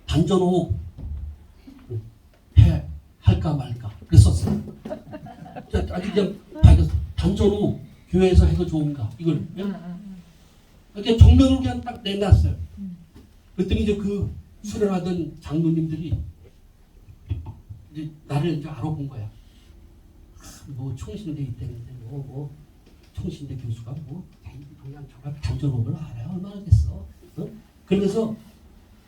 Speaker 1: 단전호흡 할까 말까 그랬었어요. 아주 그냥 단전호흡 교회에서 해도 좋은가 이걸 이렇게 정면으로 그냥 딱 내놨어요. 그랬더니 이제 그 수련하던 장로님들이 이제 나를 이제 알아본 거야. 뭐 총신대 있다는데 뭐 총신대 교수가 뭐 그냥 정말 단전업을 알아야 얼마나 됐어. 어? 그러면서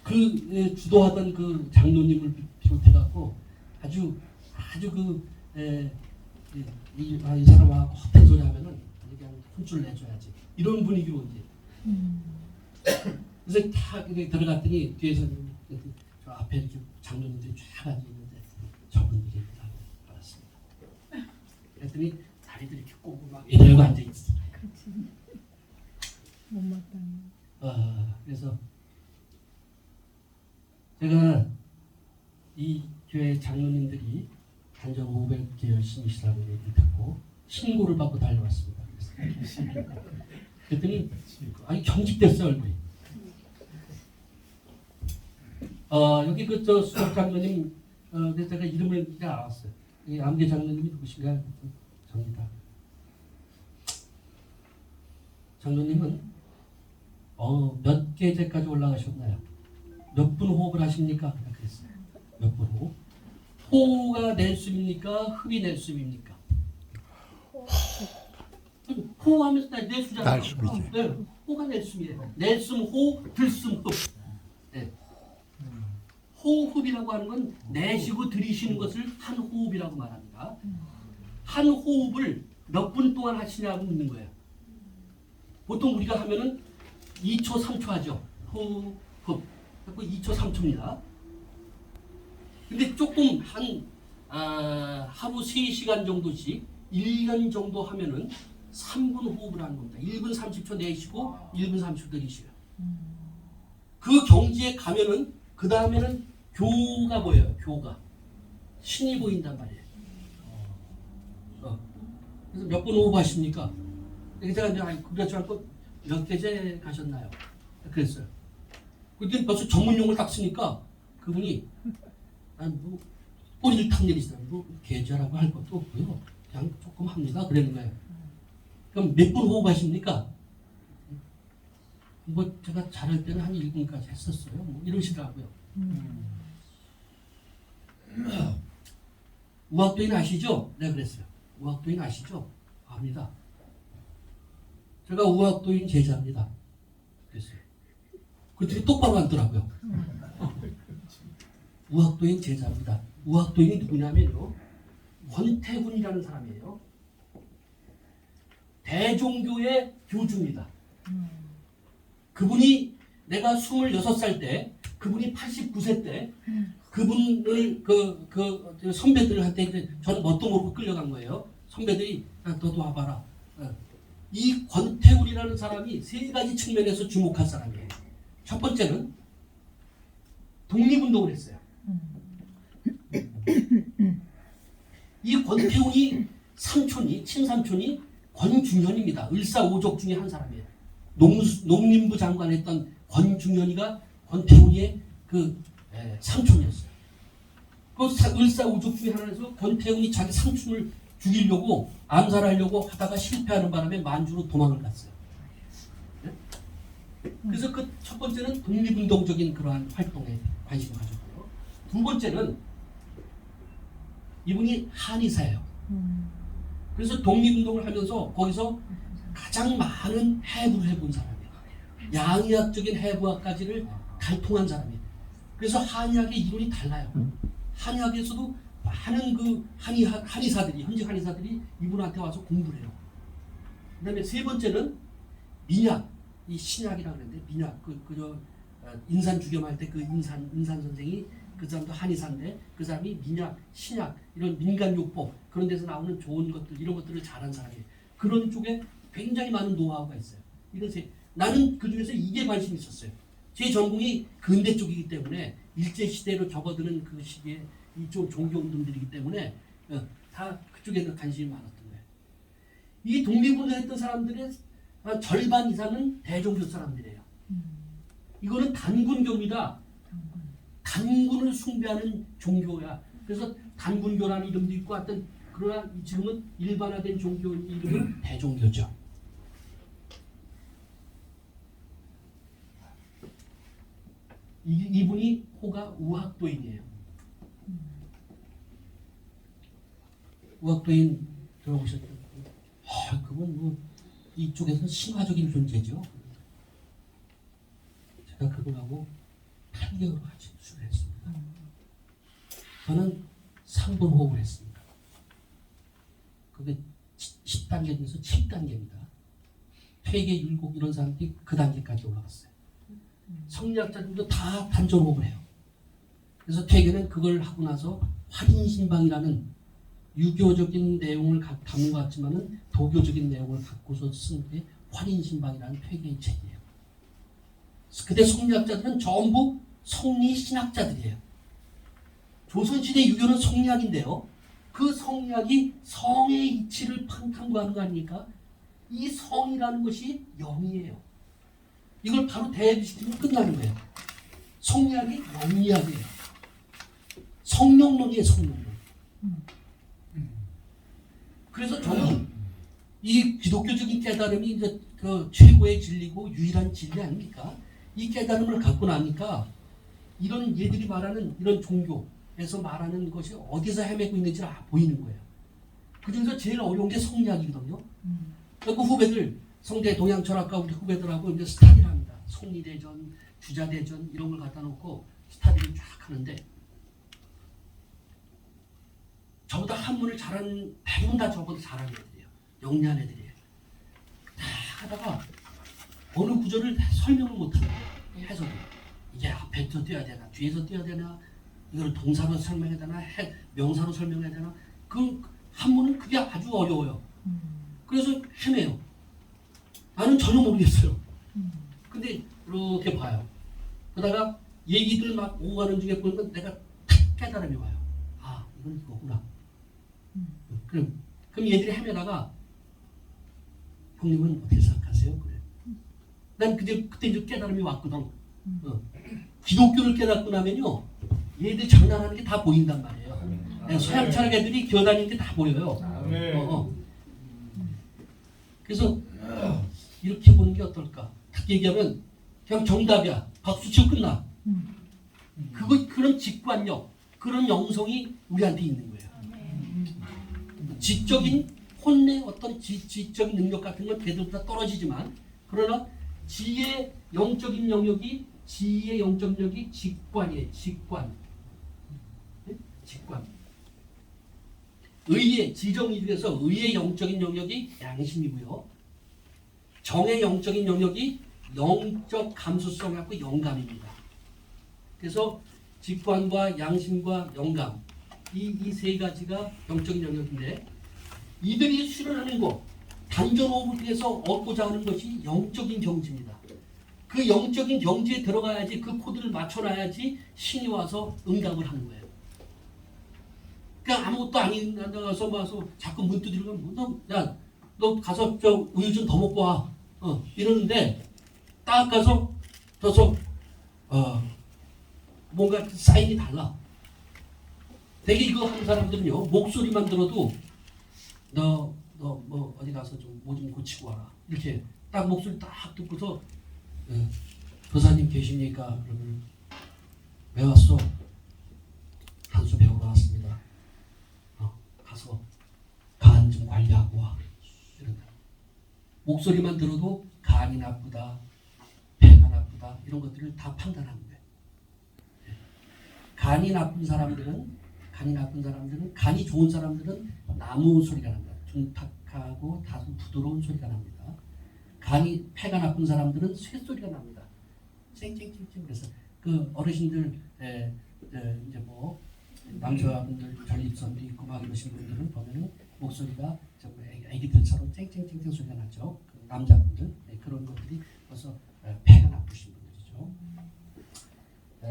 Speaker 1: 그 주도하던 그 장로님을 비롯해갖고 아주 이 사람하고 헛된 소리 하면은 그냥 혼쭐 내줘야지 이런 분위기로 이제 그래서 다 들어갔더니 뒤에서 저 앞에 이렇게 장로님들이 쫙 앉아 있는데 저분들이라고 알았습니다. 그랬더니 다리들 이렇게 꼬고 막 이러고 앉아 있어. 그래서 제가 이 교회 장로님들이 단전 500개 열심히 시라는 얘기를 듣고 신고를 받고 달려왔습니다. 그랬더니 아니 경직됐어요 얼굴이. 여기 저 수석 장로님 그래서 제가 이름을 이제 알았어요. 이 암계 장로님이 누구신가? 접니다. 장로님은 몇 계제까지 올라가셨나요? 몇 분 호흡을 하십니까? 그랬어요. 몇 분 호흡? 호가 내숨입니까? 흡이 내숨입니까? 호하면서 내수잖아요.
Speaker 2: 내숨이지.
Speaker 1: 네, 호가 내숨이에요. 내숨, 호, 들숨, 흡. 네. 호흡이라고 하는 건 내쉬고 들이쉬는 것을 한 호흡이라고 말합니다. 한 호흡을 몇 분 동안 하시냐고 묻는 거예요. 보통 우리가 하면은 2초, 3초 하죠. 호흡, 흡. 그리고 2초, 3초입니다. 근데 조금 하루 3시간 정도씩 1년 정도 하면은 3분 호흡을 하는 겁니다. 1분 30초 내쉬고 1분 30초 들이쉬어요. 그 경지에 가면은 그 다음에는 교가 보여요. 교가. 신이 보인단 말이에요. 그래서 몇 분 호흡하십니까? 제가 이제 그렇지 않고 몇 개제 가셨나요? 그랬어요. 그때 벌써 전문용을 딱 쓰니까 그분이 뭐 꼬리를 탁 내리시더라고요. 뭐 계좌라고 할 것도 없고요. 그냥 조금 합니다. 그러는 거예요. 그럼 몇 분 호흡하십니까? 뭐 제가 잘할 때는 한 1분까지 했었어요. 뭐 이러시더라고요. 우학도인 아시죠? 네, 그랬어요. 우학도인 아시죠? 압니다. 제가 우학도인 제자입니다. 그랬어요. 그랬더니 똑바로 앉더라고요. 우학도인 제자입니다. 우학도인이 누구냐면요. 권태훈이라는 사람이에요. 대종교의 교주입니다. 그분이 내가 26살 때 그분이 89세 때 그분을 그 선배들한테 이제 저는 뭣도 모르고 끌려간 거예요. 선배들이 너도 와봐라. 이 권태훈이라는 사람이 세 가지 측면에서 주목할 사람이에요. 첫 번째는 독립운동을 했어요. 이 권태훈이 친삼촌이 권중현입니다. 을사오족 중에 한 사람이에요. 농림부 장관했던 권중현이가 권태훈이의 삼촌이었어요. 그 을사오족 중에 하나에서 권태훈이 자기 삼촌을 죽이려고 암살하려고 하다가 실패하는 바람에 만주로 도망을 갔어요. 네? 그래서 그 첫 번째는 독립운동적인 그러한 활동에 관심을 가졌고요. 두 번째는 이분이 한의사예요. 그래서 독립운동을 하면서 거기서 가장 많은 해부를 해본 사람이에요. 양의학적인 해부학까지를 갈통한 사람이에요. 그래서 한의학의 이론이 달라요. 한의학에서도 많은 그 한의사들이 현직 한의사들이 이분한테 와서 공부를 해요. 그다음에 세 번째는 민약, 이 신약이라고 그러는데 민약 인산 주겸할 때 그 인산 선생이 그 사람도 한의사인데 그 사람이 민약, 신약 이런 민간요법 그런 데서 나오는 좋은 것들 이런 것들을 잘한 사람이에요. 그런 쪽에 굉장히 많은 노하우가 있어요. 나는 그 중에서 이게 관심이 있었어요. 제 전공이 근대 쪽이기 때문에 일제 시대로 접어드는 그 시기에 이쪽 종교 운동들이기 때문에 다 그쪽에 관심이 많았던 거예요. 이 독립운동했던 사람들의 한 절반 이상은 대종교 사람들이에요. 이거는 단군교입니다. 단군을 숭배하는 종교야. 그래서 단군교라는 이름도 있고 하여튼 그러나 지금은 일반화된 종교 이름은 대종교죠. 이분이 호가 우학도인이에요. 우학도인 들어보셨죠? 그건 뭐 이쪽에서 신화적인 존재죠. 제가 그분하고 8개월 같이 술을 했습니다. 저는 3분 호흡을 했습니다. 그게 10단계에서 7단계입니다. 퇴계, 율곡 이런 사람들이 그 단계까지 올라갔어요. 성리학자들도 다 단전 호흡을 해요. 그래서 퇴계는 그걸 하고 나서 활인신방이라는 유교적인 내용을 담은 것 같지만은 도교적인 내용을 갖고서 쓴 게 활인신방이라는 퇴계의 책이에요. 그때 성리학자들은 전부 성리 신학자들이에요. 조선시대 유교는 성리학인데요. 그 성리학이 성의 이치를 탐구하는 거 아닙니까? 이 성이라는 것이 영이에요. 이걸 바로 대비시키면 끝나는 거예요. 성리학이 영리학이에요. 성령론이에요. 성령론. 그래서 저는 이 기독교적인 깨달음이 이제 그 최고의 진리고 유일한 진리 아닙니까? 이 깨달음을 갖고 나니까 이런 얘들이 말하는 이런 종교에서 말하는 것이 어디서 헤매고 있는지 보이는 거예요. 그중에서 제일 어려운 게 성리학이거든요. 그 후배들 성대 동양철학과 우리 후배들하고 이제 스타디를 합니다. 성리대전, 주자대전 이런 걸 갖다 놓고 스타디를 쫙 하는데 저보다 한문을 잘하는 대부분 다 저보다 잘하는 애들이에요. 영리한 애들이에요. 다 하다가 어느 구절을 설명을 못하는 거예요. 해석을. 이게 앞에서 띄어야 되나 뒤에서 띄어야 되나 이걸 동사로 설명해야 되나 명사로 설명해야 되나 그 한문은 그게 아주 어려워요. 그래서 헤매요. 나는 전혀 모르겠어요. 근데 이렇게 봐요. 그러다가 얘기들 막 오고 가는 중에 보면 내가 탁 깨달음이 와요. 아, 이건 이거구나. 그럼 얘들이 헤매다가 형님은 어떻게 생각하세요? 그래. 난 그때 이제 깨달음이 왔거든. 기독교를 깨닫고 나면요, 얘들 장난하는 게 다 보인단 말이에요. 서양 철학 애들이 기어다니는 게 다 보여요. 그래서 이렇게 보는 게 어떨까? 딱 얘기하면 그냥 정답이야. 박수 치고 끝나. 그런 직관력, 그런 영성이 우리한테 있는 거예요. 지적인 혼내 어떤 지적인 능력 같은 건 걔들보다 떨어지지만 그러나 지의 영적인 영역이 직관이에요. 직관. 직관. 의의 지정이 돼서 의의 영적인 영역이 양심이고요. 정의 영적인 영역이 영적 감수성을 갖고 영감입니다. 그래서 직관과 양심과 영감 이 세 가지가 영적인 영역인데 이들이 수련하는 것 단전호흡을 통해서 얻고자 하는 것이 영적인 경지입니다. 그 영적인 경지에 들어가야지 그 코드를 맞춰놔야지 신이 와서 응답을 하는 거예요. 그냥 아무것도 아닌 나가서 와서 자꾸 문 두드리고 너 가서 저 우유 좀 더 먹고 와. 이러는데 딱 가서 뭔가 사인이 달라. 되게 이거 하는 사람들은요 목소리만 들어도 너 뭐 어디 가서 좀 뭐 좀 고치고 와라 이렇게 딱 목소리 딱 듣고서 도사님 계십니까? 그러면 왜 왔어? 한수 배우러 왔습니다. 가서 간 좀 관리하고 와. 이런다. 목소리만 들어도 간이 나쁘다, 배가 나쁘다 이런 것들을 다 판단하는 거예요. 간이 나쁜 사람들은 간이 좋은 사람들은 나무 소리가 납니다. 둔탁하고 다소 부드러운 소리가 납니다. 간이 폐가 나쁜 사람들은 쇠소리가 납니다. 쨍쨍쨍쨍. 그래서 그 어르신들 이제 뭐 남자분들 전립선도 있고 막 이러신 분들은 보면은 목소리가 애기들처럼 쨍쨍쨍쨍 소리가 나죠. 그 남자분들 그런 것들이 벌써 폐가 나쁘신 분들이죠.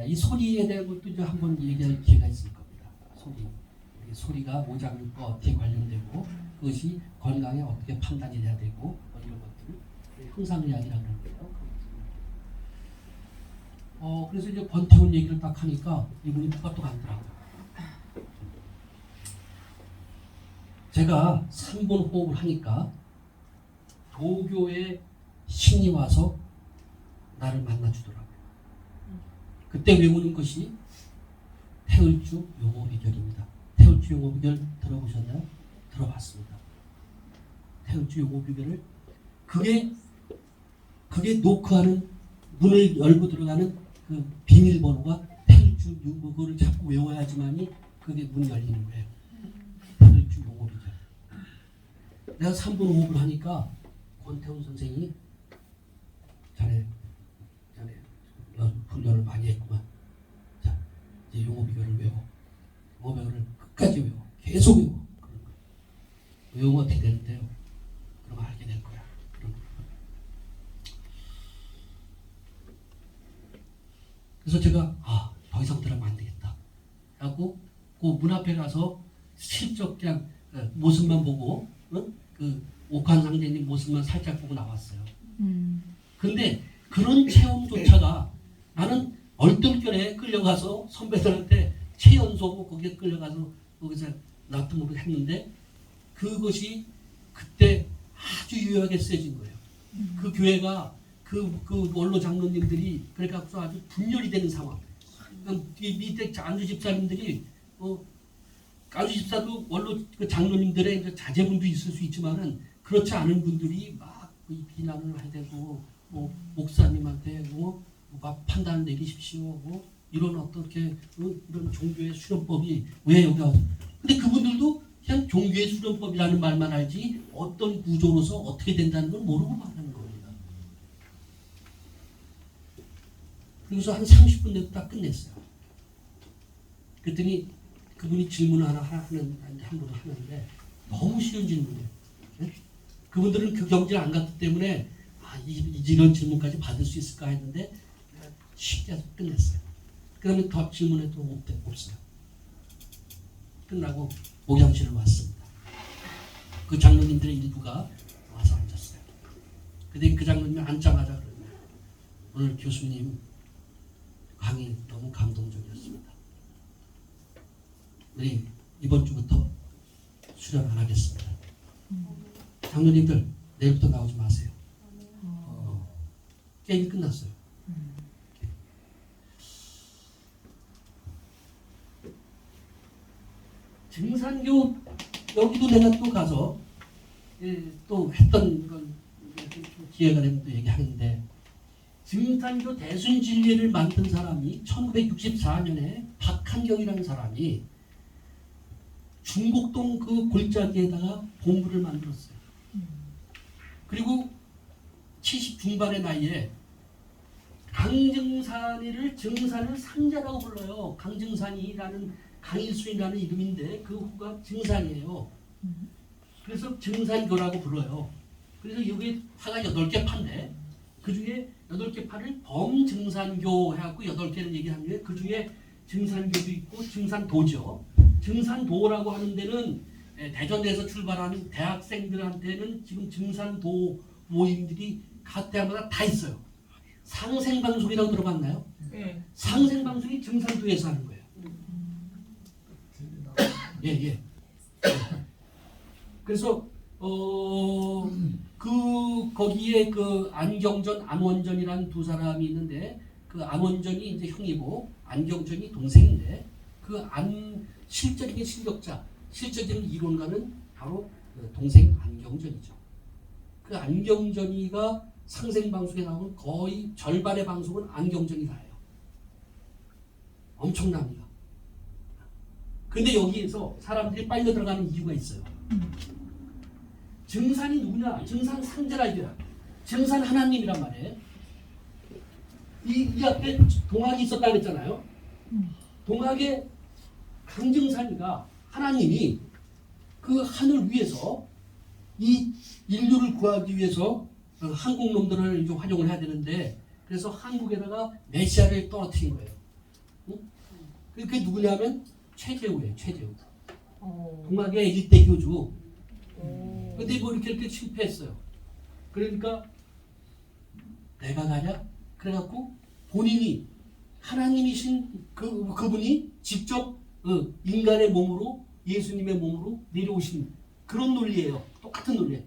Speaker 1: 이 소리에 대한 것도 이제 한번 얘기할 기회가 있을 겁니다. 소리가 오장육과 어떻게 관련되고 그것이 건강에 어떻게 판단이 돼야 되고 뭐 이런 것들 형상의학이라고 하는 거예요. 그래서 이제 권태훈 얘기를 딱 하니까 이분이 똑똑 않더라고요. 제가 3번 호흡을 하니까 도교의 신이 와서 나를 만나주더라고요. 그때 외우는 것이 태을주 용어 비결입니다. 태을주 용어 비결 들어보셨나요? 들어봤습니다. 태을주 용어 비결을 그게 노크하는 문을 열고 들어가는 그 비밀번호가 태을주 용어를 자꾸 외워야지만이 그게 문이 열리는 거예요. 태을주 용어 비결. 내가 3분 5분 하니까 권태훈 선생이 자네 훈련을 많이 했구만. 자, 이제 용어 비결을 외워. 용어 비결을 끝까지 외워. 계속 외워. 그런 거. 외우면 어떻게 되는데요? 그러면 알게 될 거야. 그런 거. 그래서 제가 더 이상 들으면 안 되겠다 하고 그 문 앞에 가서 실적 그냥 모습만 보고 그 옥한 상제님 모습만 살짝 보고 나왔어요. 근데 그런 체험조차가 나는 얼떨결에 끌려가서 선배들한테 체연소 거기에 끌려가서 거기서 나도 모르게 했는데 그것이 그때 아주 유효하게 쓰여진 거예요. 그 교회가 그 원로 장로님들이 그래갖고 아주 분열이 되는 상황. 밑에 안주 집사님들이 안주 집사도 원로 그 장로님들의 자제분도 있을 수 있지만은 그렇지 않은 분들이 막 비난을 해야 되고 목사님한테 막 판단을 내리십시오. 이런 어떻게 이런 종교의 수련법이 왜 여기 와서 근데 그분들도 그냥 종교의 수련법이라는 말만 알지 어떤 구조로서 어떻게 된다는 걸 모르고 말하는 겁니다. 그래서 한 30분 내로 딱 끝냈어요. 그랬더니 그분이 질문을 한 분을 하는데 너무 쉬운 질문이에요. 네? 그분들은 그 경지를 안 갔기 때문에 이런 질문까지 받을 수 있을까 했는데 쉽게 해서 끝냈어요. 그 다음에 더 질문해도 없어요. 끝나고 목양실을 왔습니다. 그 장로님들의 일부가 와서 앉았어요. 그때 그 장로님이 앉자마자 그러네요. 오늘 교수님 강의 너무 감동적이었습니다. 우리 이번 주부터 수련 안 하겠습니다. 장로님들 내일부터 나오지 마세요. 게임이 끝났어요. 증산교 여기도 내가 또 가서 또 했던 건 기회가 되면 또 얘기하는데 증산교 대순진리를 만든 사람이 1964년에 박한경이라는 사람이 중곡동 그 골짜기에다가 본부를 만들었어요. 그리고 70 중반의 나이에 강증산이를 증산을 상자라고 불러요. 강증산이라는 강일수이라는 이름인데 그 후가 증산이에요. 그래서 증산교라고 불러요. 그래서 여기 파가 8개 파인데 그 중에 8개 파를 범증산교 해갖고 8개를 얘기하는데 그 중에 증산교도 있고 증산도죠. 증산도라고 하는 데는 대전에서 출발하는 대학생들한테는 지금 증산도 모임들이 각 대학마다 다 있어요. 상생방송이라고 들어봤나요? 네. 상생방송이 증산도에서 하는 거예요. 예. 그래서 거기에 그 안경전, 안원전이라는 두 사람이 있는데 그 안원전이 이제 형이고 안경전이 동생인데 그 실적인 실력자, 실적인 이론가는 바로 동생 안경전이죠. 그 안경전이가 상생방송에 나오는 거의 절반의 방송은 안경전이 다 해요. 엄청납니다. 근데 여기에서 사람들이 빨려 들어가는 이유가 있어요. 증산이 누구냐? 증산 상제라 이거야. 증산 하나님이란 말이에요. 이 앞에 동학이 있었다 그랬잖아요. 동학의 강증산이가 하나님이 그 하늘 위에서 이 인류를 구하기 위해서 한국 놈들을 이제 활용을 해야 되는데 그래서 한국에다가 메시아를 떨어뜨린 거예요. 그게 누구냐면 최재우예요. 최재우. 동학의 일대 교주. 근데 뭐 이렇게 실패했어요. 그러니까 내가 가냐? 그래갖고 본인이 하나님이신 그분이 직접 인간의 몸으로 예수님의 몸으로 내려오신 그런 논리예요. 똑같은 논리예요.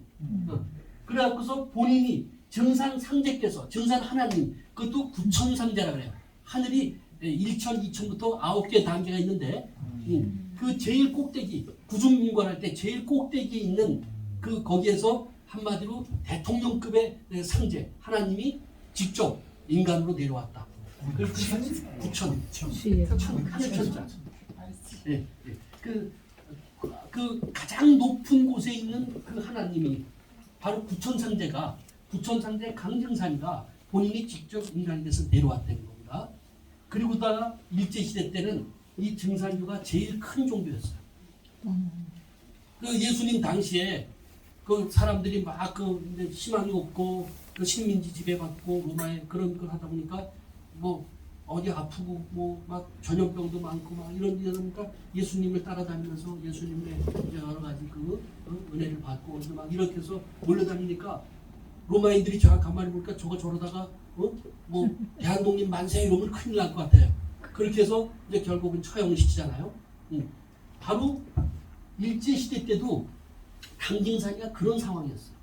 Speaker 1: 그래갖고서 본인이 증산 상제께서 증산 하나님 그것도 구천상제라 그래요. 하늘이 1천, 2천부터 9개 단계가 있는데 그 제일 꼭대기 구중문관할 때 제일 꼭대기에 있는 그 거기에서 한마디로 대통령급의 상제 하나님이 직접 인간으로 내려왔다. 그걸 9천, 하늘천자. 예, 예. 그 가장 높은 곳에 있는 그 하나님이 바로 구천상제가 구천상제 강증산이가 본인이 직접 인간이 돼서 내려왔다는 겁니다. 그리고다가 일제시대 때는 이 증산교가 제일 큰 종교였어요. 그 예수님 당시에 그 사람들이 막 그 희망이 없고 그 식민지 지배받고 로마에 그런 걸 하다 보니까 뭐 어디 아프고 뭐 막 전염병도 많고 막 이러니까 예수님을 따라다니면서 예수님의 여러 가지 그 은혜를 받고 막 이렇게 해서 몰려다니니까 로마인들이 저 가만히 보니까 저거 저러다가 뭐 대한독립 만세 이러면 큰일 날 것 같아요. 그렇게 해서 이제 결국은 처형시키잖아요. 바로 일제시대 때도 강진산이가 그런 상황이었어요.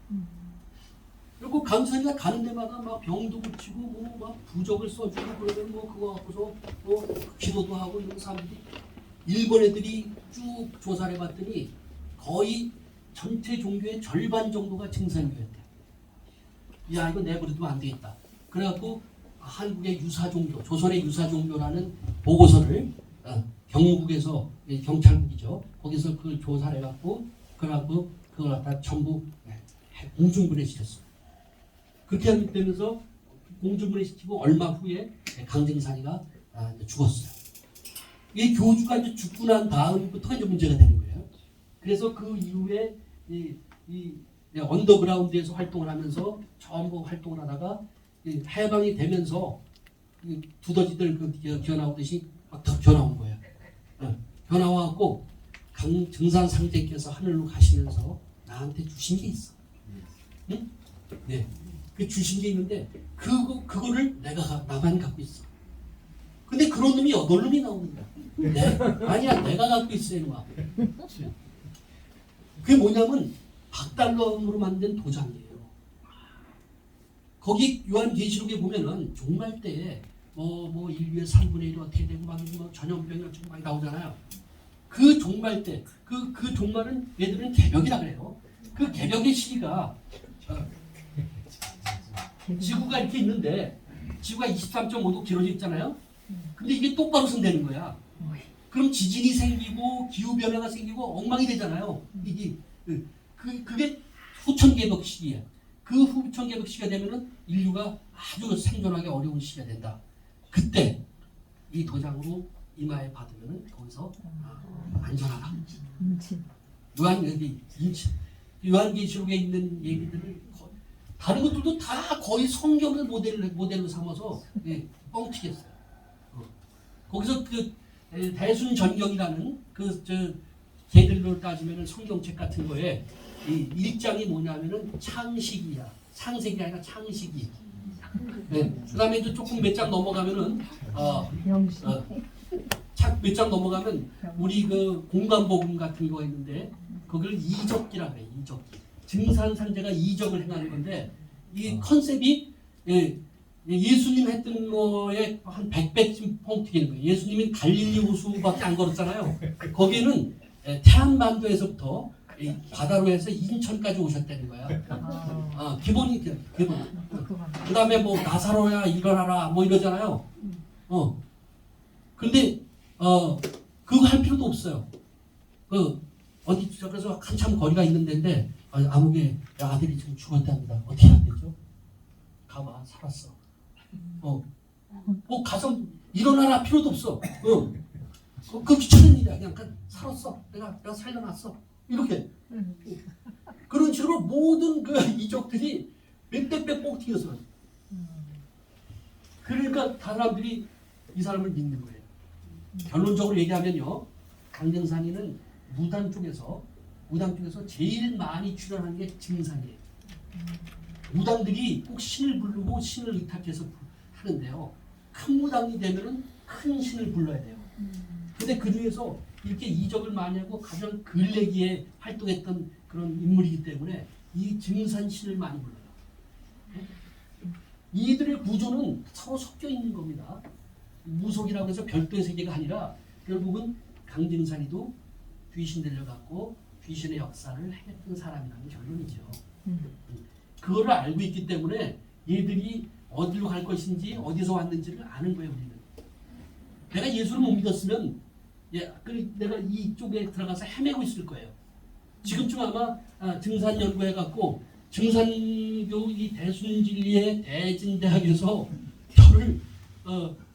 Speaker 1: 그리고 강진산이가 가는 데마다 막 병도 고치고 뭐 막 부적을 써주고 그러면 뭐 그거 갖고서 뭐 기도도 하고 이런 사람들이 일본 애들이 쭉 조사를 해봤더니 거의 전체 종교의 절반 정도가 증산교였대. 야 이거 내버려두면 안 되겠다. 그래갖고 한국의 유사종교, 조선의 유사종교라는 보고서를 경무국에서 경찰국이죠. 거기서 그걸 조사를 해갖고 그래갖고 그걸 갖다 전부 공중분해 시켰어. 그렇게 하기 때문에 공중분해 시키고 얼마 후에 강정산이가 죽었어요. 이 교주가 이제 죽고 난 다음부터 이제 문제가 되는 거예요. 그래서 그 이후에 이 언더그라운드에서 활동을 하면서 전부 활동을 하다가 해방이 되면서 두더지들 기어나오듯이 막 기어나온 거예요. 기어나와갖고 강증산 상제께서 하늘로 가시면서 나한테 주신 게 있어. 응? 네. 그 주신 게 있는데 그거를 나만 갖고 있어. 근데 그런 놈이 여덟 놈이 나오는 거야. 네? 아니야, 내가 갖고 있어 이놈아. 그게 뭐냐면 박달럼으로 만든 도장이에요. 거기 요한계시록에 보면은 종말 때에 뭐 인류의 3분의 1이 어떻게 되고 막 전염병이 어쩌고 많이 나오잖아요. 그 종말 때 그 종말은 얘들은 개벽이라 그래요. 그 개벽의 시기가 지구가 이렇게 있는데 지구가 23.5도 길어져 있잖아요. 근데 이게 똑바로 선되는 거야. 그럼 지진이 생기고 기후 변화가 생기고 엉망이 되잖아요. 이게 그게 후천 개벽 시기야. 그 후천 개벽 시기가 되면은 인류가 아주 생존하기 어려운 시기가 된다. 그때 이 도장으로 이마에 받으면은 거기서 안전하다. 요한계시록에 있는 얘기들을 다른 것들도 다 거의 성경을 모델로 삼아서 뻥튀겠어요. 거기서 그 대순전경이라는 걔들로 따지면은 성경책 같은 거에 이 1장이 뭐냐면은 창식이야. 창세기 아니라 창식이. 그다음에 이제 조금 몇 장 넘어가면은 몇 장 넘어가면 우리 그 공간복음 같은 거 있는데 그걸 이적기라 그래. 이적기. 증산상제가 이적을 행하는 건데 이 컨셉이 예수님 했던 거에 한 100배쯤 뻥튀기는 거예요. 예수님이 갈릴리 호수밖에 안 걸었잖아요. 거기는 태안반도에서부터 바다로 해서 인천까지 오셨다는 거야. 기본. 그 다음에 뭐 나사로야 일어나라 뭐 이러잖아요. 근데 그거 할 필요도 없어요. 어디 그래서 한참 거리가 있는 데인데 아무개 아들이 지금 죽었답니다. 어떻게 해야 되죠? 가봐 살았어. 뭐 가서 일어나라 필요도 없어. 그 귀찮은 일이야. 그냥 살았어. 내가 살려놨어. 이렇게. 그런 식으로 모든 그 이적들이 몇백 배 꼭 튀겨서. 그러니까 사람들이 이 사람을 믿는 거예요. 결론적으로 얘기하면요, 강정산이는 무당 쪽에서 제일 많이 출연한 게 증산이에요. 무당들이 꼭 신을 부르고 신을 의탁해서 하는데요. 큰 무당이 되면은 큰 신을 불러야 돼요. 근데 그 중에서 이렇게 이적을 많이 하고 가장 근래기에 활동했던 그런 인물이기 때문에 이 증산 신을 많이 불러요. 이들의 구조는 서로 섞여 있는 겁니다. 무속이라고 해서 별도의 세계가 아니라 결국은 강진산이도 귀신 들려갖고 귀신의 역사를 해냈던 사람이라는 결론이죠. 그거를 알고 있기 때문에 얘들이 어디로 갈 것인지 어디서 왔는지를 아는 거예요. 우리는. 내가 예수를 못 믿었으면 내가 이쪽에 들어가서 헤매고 있을 거예요. 지금쯤 아마 증산 연구해갖고 증산교 이 대순진리의 대진대학에서 저를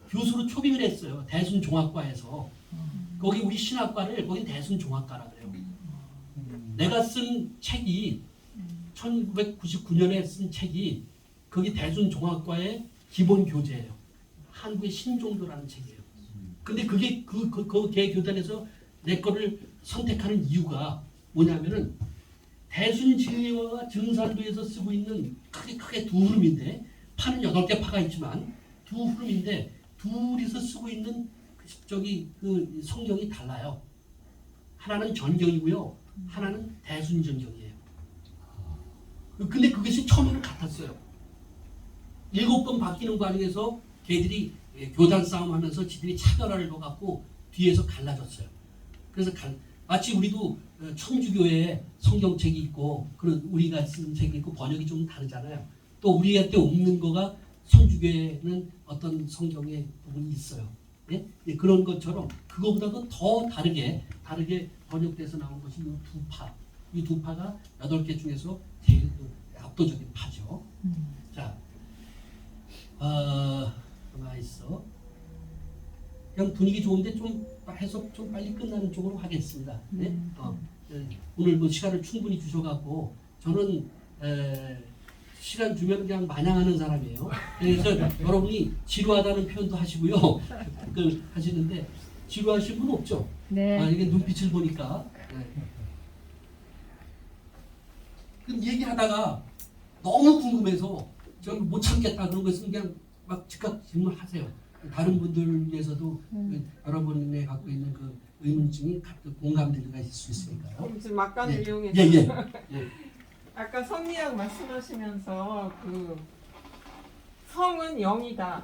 Speaker 1: 교수로 초빙을 했어요. 대순종합과에서. 거기 우리 신학과를 거긴 대순종합과라 그래요. 내가 쓴 책이 1999년에 쓴 책이 거기 대순종합과의 기본 교재예요. 한국의 신종교라는 책이에요. 근데 그게 그 개교단에서 내 거를 선택하는 이유가 뭐냐면은 대순진리와 증산도에서 쓰고 있는 크게 두 흐름인데 파는 8개 파가 있지만 두 흐름인데 둘이서 쓰고 있는 그 성경이 달라요. 하나는 전경이고요. 하나는 대순전경이에요. 근데 그것이 처음에는 같았어요. 7번 바뀌는 과정에서 걔들이 교단 싸움하면서 지들이 차별화를 넣어갖고 뒤에서 갈라졌어요. 그래서 마치 우리도 천주교에 성경책이 있고 그런 우리가 쓴 책이 있고 번역이 좀 다르잖아요. 또 우리한테 없는 거가 천주교에는 어떤 성경의 부분이 있어요. 예? 그런 것처럼 그거보다도 더 다르게 번역돼서 나온 것이 이 두 파. 이 두 파가 8개 중에서 제일 압도적인 파죠. 자, 가만 있어. 그냥 분위기 좋은데 좀 해석 좀 빨리 끝나는 쪽으로 하겠습니다. 네? 오늘 뭐 시간을 충분히 주셔갖고 저는 시간 주면 그냥 마냥하는 사람이에요. 그래서 여러분이 지루하다는 표현도 하시고요. 하시는데 지루하신 분 없죠?
Speaker 3: 네.
Speaker 1: 이게 눈빛을 보니까. 네. 그럼 얘기하다가 너무 궁금해서 저는 못 참겠다 그런 거 있으면 그냥 막 즉각 질문하세요. 다른 분들 위해서도 여러분이 갖고 있는 그 의문증이 공감대가 있을 수 있으니까요.
Speaker 4: 그럼 지금 막간을
Speaker 1: 예.
Speaker 4: 이용해서
Speaker 1: 예.
Speaker 4: 아까 성리학 말씀하시면서 그 성은 영이다.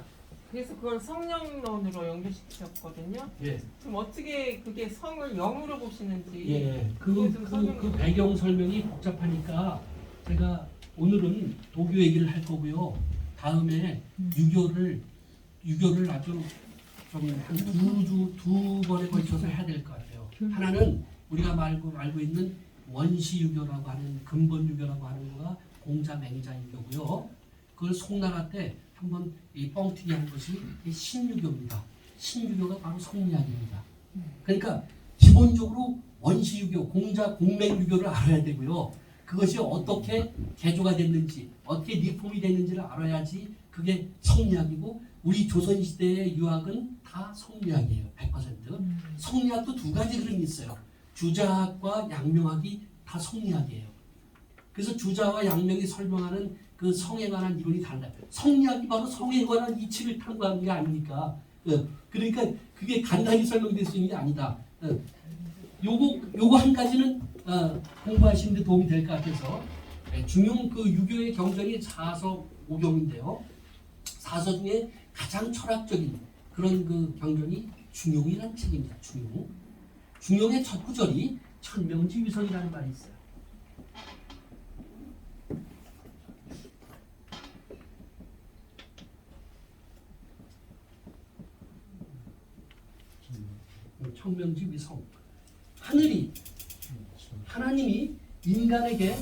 Speaker 4: 그래서 그걸 성령론으로 연결시키셨거든요.
Speaker 1: 예.
Speaker 4: 그럼 어떻게 그게 성을 영으로 보시는지
Speaker 1: 예.
Speaker 4: 그거 좀 설명해
Speaker 1: 그 배경 설명이 복잡하니까 제가 오늘은 도교 얘기를 할 거고요. 다음에 유교를 아주 좀 한 두 번에 걸쳐서 해야 될 것 같아요. 하나는 우리가 알고 있는 원시 유교라고 하는 근본 유교라고 하는 거가 공자 맹자 유교고요. 그걸 송나라 때 한번 이 뻥튀기 한 것이 이 신유교입니다. 신유교가 바로 성리학입니다. 그러니까 기본적으로 원시 유교, 공맹 유교를 알아야 되고요. 그것이 어떻게 개조가 됐는지, 어떻게 리폼이 됐는지를 알아야지 그게 성리학이고 우리 조선시대의 유학은 다 성리학이에요. 100%. 성리학도 두 가지 흐름이 있어요. 주자학과 양명학이 다 성리학이에요. 그래서 주자와 양명이 설명하는 그 성에 관한 이론이 달라요. 성리학이 바로 성에 관한 이치를 탐구하는 게 아닙니까? 그러니까 그게 간단히 설명될 수 있는 게 아니다. 요거 한 가지는 공부하시는 데 도움이 될 것 같아서 중용 그 유교의 경전이 4서 5경인데요. 4서 중에 가장 철학적인 그런 그 경전이 중용이라는 책입니다. 중용의 첫 구절이 천명지 위성이라는 말이 있어요. 천명지 위성. 하나님이 인간에게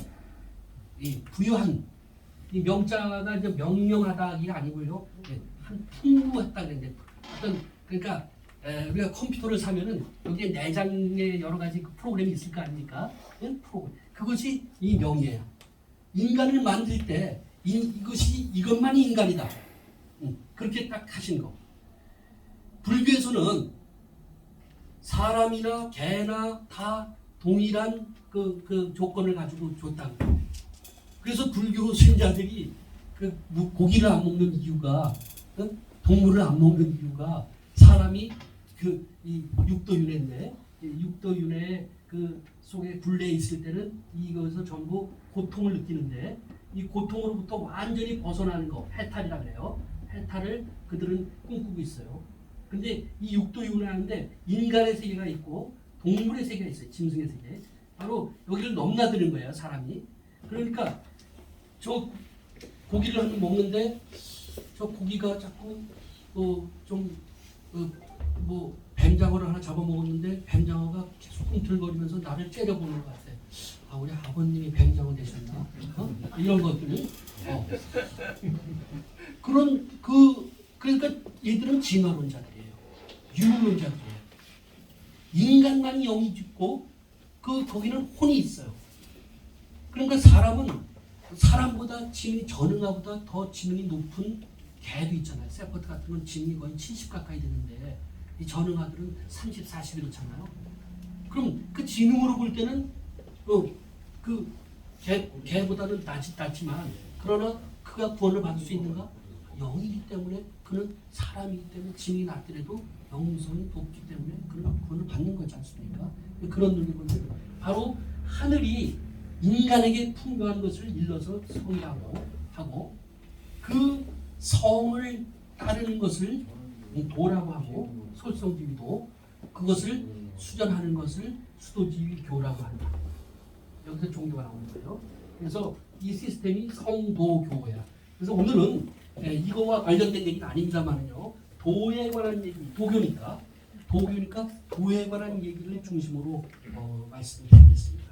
Speaker 1: 부여한 이 명자가 이제 명령하다가 아니고요. 한 풍부했다 그랬는데 그러니까 우리가 컴퓨터를 사면은 여기에 내장에 여러 가지 그 프로그램이 있을 거 아닙니까? 프로그램. 그것이 이 명이에요. 인간을 만들 때 이것만이 인간이다. 그렇게 딱 하신 거. 불교에서는 사람이나 개나 다 동일한 그 조건을 가지고 줬다고. 그래서 불교 신자들이 그 고기를 안 먹는 이유가, 동물을 안 먹는 이유가 사람이 이 육도윤회인데 육도윤회 그 속에 굴레에 있을 때는 이것에서 전부 고통을 느끼는데 이 고통으로부터 완전히 벗어나는 거 해탈이라 그래요. 해탈을 그들은 꿈꾸고 있어요. 근데 이 육도육을 하는데 인간의 세계가 있고 동물의 세계가 있어요. 짐승의 세계. 바로 여기를 넘나드는 거예요, 사람이. 그러니까 저 고기를 한번 먹는데 저 고기가 자꾸 뭐 뱀장어를 하나 잡아먹었는데 뱀장어가 계속 꿈틀거리면서 나를 째려보는 것 같아. 아, 우리 아버님이 뱀장어 되셨나? 이런 것들이. 그러니까 얘들은 진화론자들이에요. 유물론자들이에요. 인간만이 영이 있고 거기는 혼이 있어요. 그러니까 사람은 사람보다 지능이 전응아보다 더 지능이 높은 개도 있잖아요. 세포트 같은 건 지능이 거의 70 가까이 되는데 이 전응아들은 30, 40 이렇잖아요. 그럼 그 지능으로 볼 때는 그 개보다는 낮지만 그러나 그가 구원을 받을 수 있는가? 영이기 때문에 그는 사람이기 때문에 지능이 낮더라도 영성이 높기 때문에 그는 구원을 받는 거지 않습니까? 그런 논리를 바로 하늘이 인간에게 풍부한 것을 일러서 성이라고 하고 그 성을 따르는 것을 도라고 하고 솔성지위도 그것을 수전하는 것을 수도지위교라고 한다. 여기서 종교가 나오는 거예요. 그래서 이 시스템이 성도교야. 그래서 오늘은 이거와 관련된 얘기는 아닙니다만요. 도에 관한 얘기, 도교니까 도에 관한 얘기를 중심으로 말씀드리겠습니다.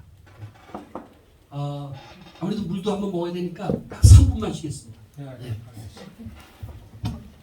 Speaker 1: 아무래도 물도 한번 먹어야 되니까 딱 3분만 쉬겠습니다.
Speaker 3: 네, 알겠습니다.